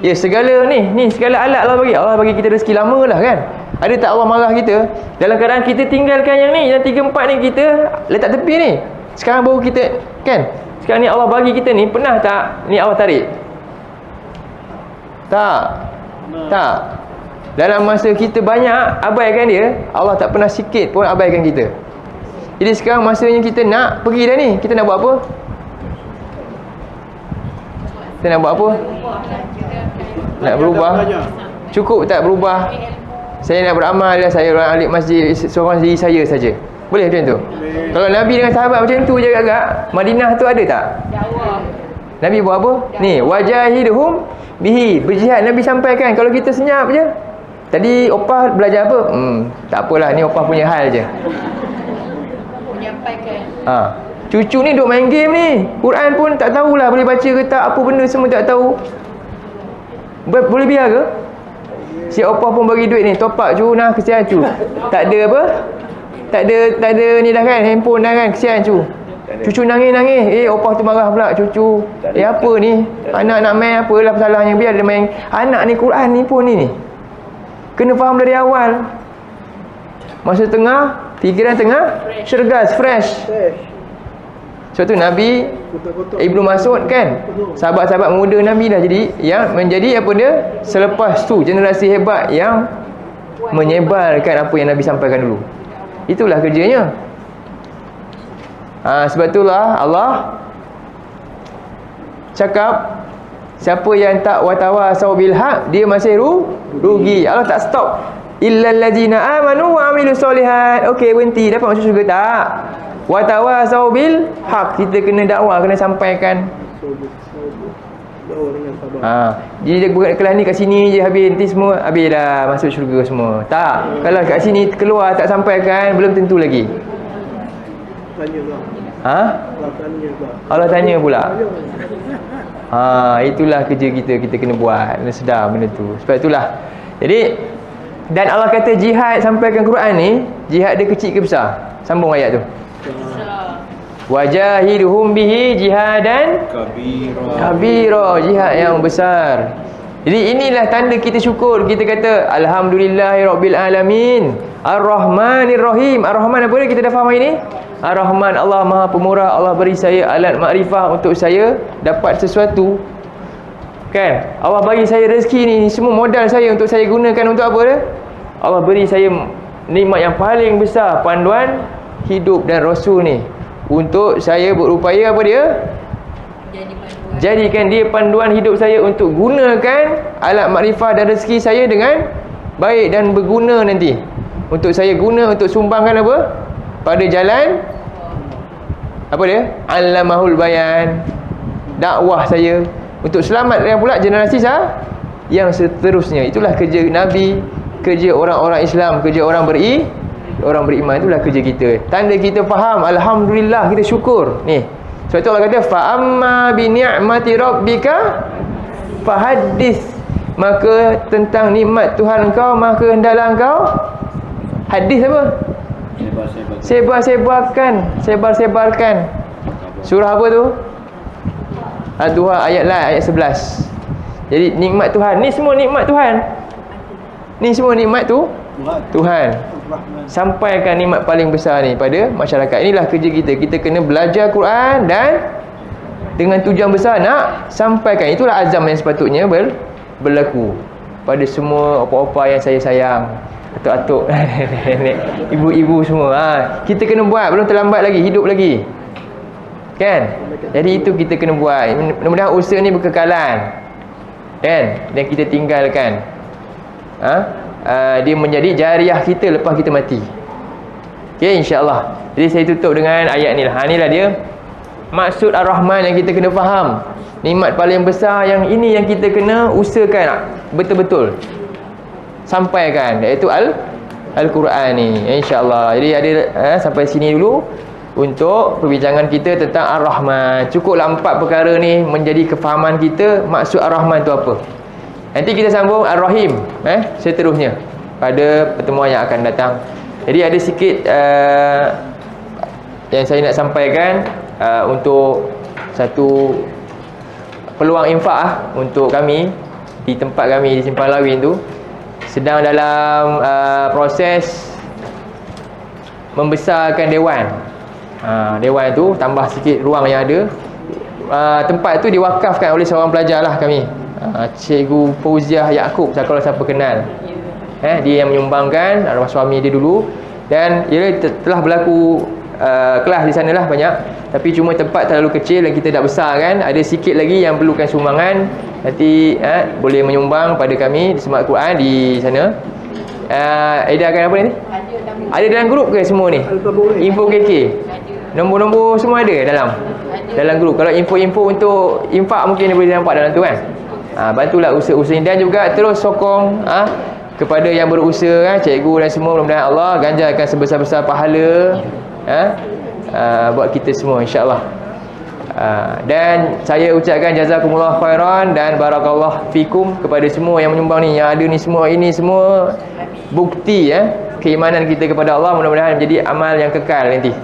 Ya, segala ni segala alat Allah bagi kita rezeki lama lah kan. Ada tak Allah marah kita dalam keadaan kita tinggalkan yang ni, yang 3-4 ni kita letak tepi ni. Sekarang baru kita kan, sekarang ni Allah bagi kita ni, pernah tak ni Allah tarik? Tak. Dalam masa kita banyak abaikan dia, Allah tak pernah sikit pun abaikan kita. Jadi sekarang masanya kita nak pergi dah ni. Kita nak buat apa? Kita nak buat apa? Nak berubah? Cukup tak berubah? Saya nak beramal dah, saya orang ahli masjid, seorang diri saya saja. Boleh macam tu? Kalau Nabi dengan sahabat macam tu je agak-agak, Madinah tu ada tak? Nabi buat apa? Ni, wajahidhum bihi, berjihad Nabi sampaikan. Kalau kita senyap je. Tadi Opah belajar apa? Tak apalah, ni Opah punya hal je. Cucu ni duk main game ni. Quran pun tak tahulah boleh baca ke tak, apa benda semua tak tahu. Boleh biar ke? Si Opah pun bagi duit ni, top up cu nah, kesian cu. Tak ada apa? Tak ada ni dah kan, handphone dah kan, kesian cu. Cucu nangis. Opah tu marah pula cucu. Apa ni? Anak nak main apalah salahnya, biar dia main. Anak ni Quran ni pun ni. Kena faham dari awal. Masa tengah, fikiran tengah cergas, fresh. Sebab tu Nabi Ibnu Mas'ud kan, sahabat-sahabat muda Nabi dah jadi yang menjadi apa dia? Selepas tu generasi hebat yang menyebarkan apa yang Nabi sampaikan dulu. Itulah kerjanya. Sebab itulah Allah cakap, siapa yang tak watawasau bil haq, dia masih rugi. Allah tak stop. Illal ladzina amanu wa amilus solihat. Okey, berhenti. Dapat masuk syurga tak? Watawasau bil haq, kita kena dakwah, kena sampaikan. Jadi dia buat kelas ni kat sini je habis, nanti semua habis dah masuk syurga semua. Tak. Kalau kat sini keluar tak sampaikan, belum tentu lagi. Allah tanya pula. Itulah kerja kita kena buat, kena sedar benda tu. Sebab itulah. Jadi, dan Allah kata jihad sampaikan Quran ni, jihad dia kecil ke besar? Sambung ayat tu. Wajahidhum bihi jihadan kabira, jihad yang besar. Jadi inilah tanda kita syukur. Kita kata alhamdulillahirabbil alamin, arrahmanir rahim. Ar-Rahman apa dia? Kita dah faham hari ni. Ar-Rahman, Allah Maha Pemurah. Allah beri saya alat makrifah untuk saya dapat sesuatu. Kan? Allah bagi saya rezeki ni, semua modal saya untuk saya gunakan untuk apa dia? Allah beri saya nikmat yang paling besar, panduan hidup dan Rasul ni, untuk saya berupaya apa dia? Jadikan dia panduan hidup saya untuk gunakan alat makrifah dan rezeki saya dengan baik dan berguna nanti. Untuk saya guna untuk sumbangkan apa? Pada jalan apa dia? Allamahul bayan. Dakwah saya untuk selamatkan pula generasi yang seterusnya. Itulah kerja Nabi, kerja orang-orang Islam, kerja orang beriman. Itulah kerja kita. Tanda kita faham, alhamdulillah, kita syukur. Ni. Sebab itu Allah kata fa amma bi ni'mati rabbika fahaddits. Maka tentang nikmat Tuhan engkau, maka hendaklah engkau hadis apa? Sebar-sebarkan. Surah apa tu? Ad-Duha ayat 11. Jadi nikmat Tuhan, ni semua nikmat Tuhan. Ni semua nikmat tu Tuhan. Sampaikan nikmat paling besar ni pada masyarakat. Inilah kerja kita. Kita kena belajar Quran dan dengan tujuan besar nak sampaikan. Itulah azam yang sepatutnya berlaku pada semua opa-opa yang saya sayang, atuk-atuk, nenek, ibu-ibu semua. Kita kena buat, belum terlambat lagi, hidup lagi. Kan? Jadi itu kita kena buat. Mudah-mudahan usaha ni berkekalan. Kan? Dan kita tinggalkan. Dia menjadi jariah kita lepas kita mati. Okey, insya-Allah. Jadi saya tutup dengan ayat ni lah. Inilah dia maksud Ar-Rahman yang kita kena faham. Nikmat paling besar yang ini yang kita kena usahakan betul-betul sampaikan, iaitu Al-Quran ni, insya-Allah. Jadi ada sampai sini dulu untuk perbincangan kita tentang Ar-Rahman. Cukuplah 4 perkara ni menjadi kefahaman kita maksud Ar-Rahman tu apa. Nanti kita sambung Ar-Rahim seterusnya pada pertemuan yang akan datang. Jadi ada sikit yang saya nak sampaikan untuk satu peluang infak untuk kami di tempat kami di Simpang Lawin tu sedang dalam proses membesarkan dewan. Dewan tu tambah sikit ruang yang ada. Tempat tu diwakafkan oleh seorang pelajar lah kami, Cikgu Fauziah Yaakob, kalau siapa kenal. Dia yang menyumbangkan, arwah suami dia dulu. Dan ia telah berlaku kelas di sana lah banyak. Tapi cuma tempat terlalu kecil dan kita tak besar kan. Ada sikit lagi yang perlukan sumbangan. Nanti boleh menyumbang pada kami di Semak Quran di sana. Edarkan apa ni? Ada dalam grup ke semua ni? Info KK. Nombor-nombor semua ada dalam grup. Kalau info-info untuk infak mungkin dia boleh nampak dalam tu kan. Bantulah usaha-usaha ini dan juga terus sokong kepada yang berusaha, cikgu dan semua. Mudah-mudahan Allah ganjarkan sebesar-besar pahala buat kita semua, insya-Allah. Dan saya ucapkan jazakumullah khairan dan barakallahu fikum kepada semua yang menyumbang ni, yang ada ni semua. Ini semua bukti keimanan kita kepada Allah. Mudah-mudahan menjadi amal yang kekal nanti,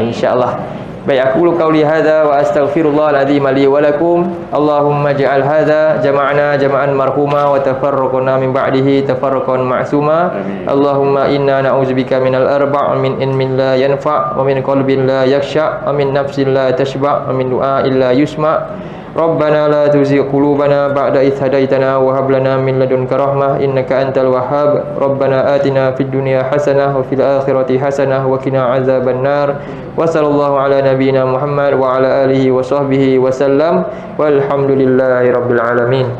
insya-Allah. Baik, aku qauli hadza wa astaghfirullah al-azim li wa lakum. Allahumma ij'al hadza jama'na jama'an marhuma wa tafarraqna min ba'dihi tafarraqan ma'suma. Allahumma inna na'udzubika minal arba' min ilmin la yanfa' wa min qalbin la yakhsha' wa min nafsin la tashba' wa min du'a'in la yusma'. Rabbana la tuzigh qulubana ba'da idh hadaitana wa hab lana min ladunka rahmah innaka antal wahhab. Rabbana atina fid dunya hasanah wa fil akhirati hasanah wa qina azabannar. Wa sallallahu ala nabiyyina Muhammad wa ala alihi wa sahbihi wa sallam. Walhamdulillahi rabbil alamin.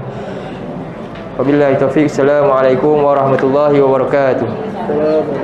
Wabillahi taufiq. Assalamualaikum warahmatullahi wabarakatuh.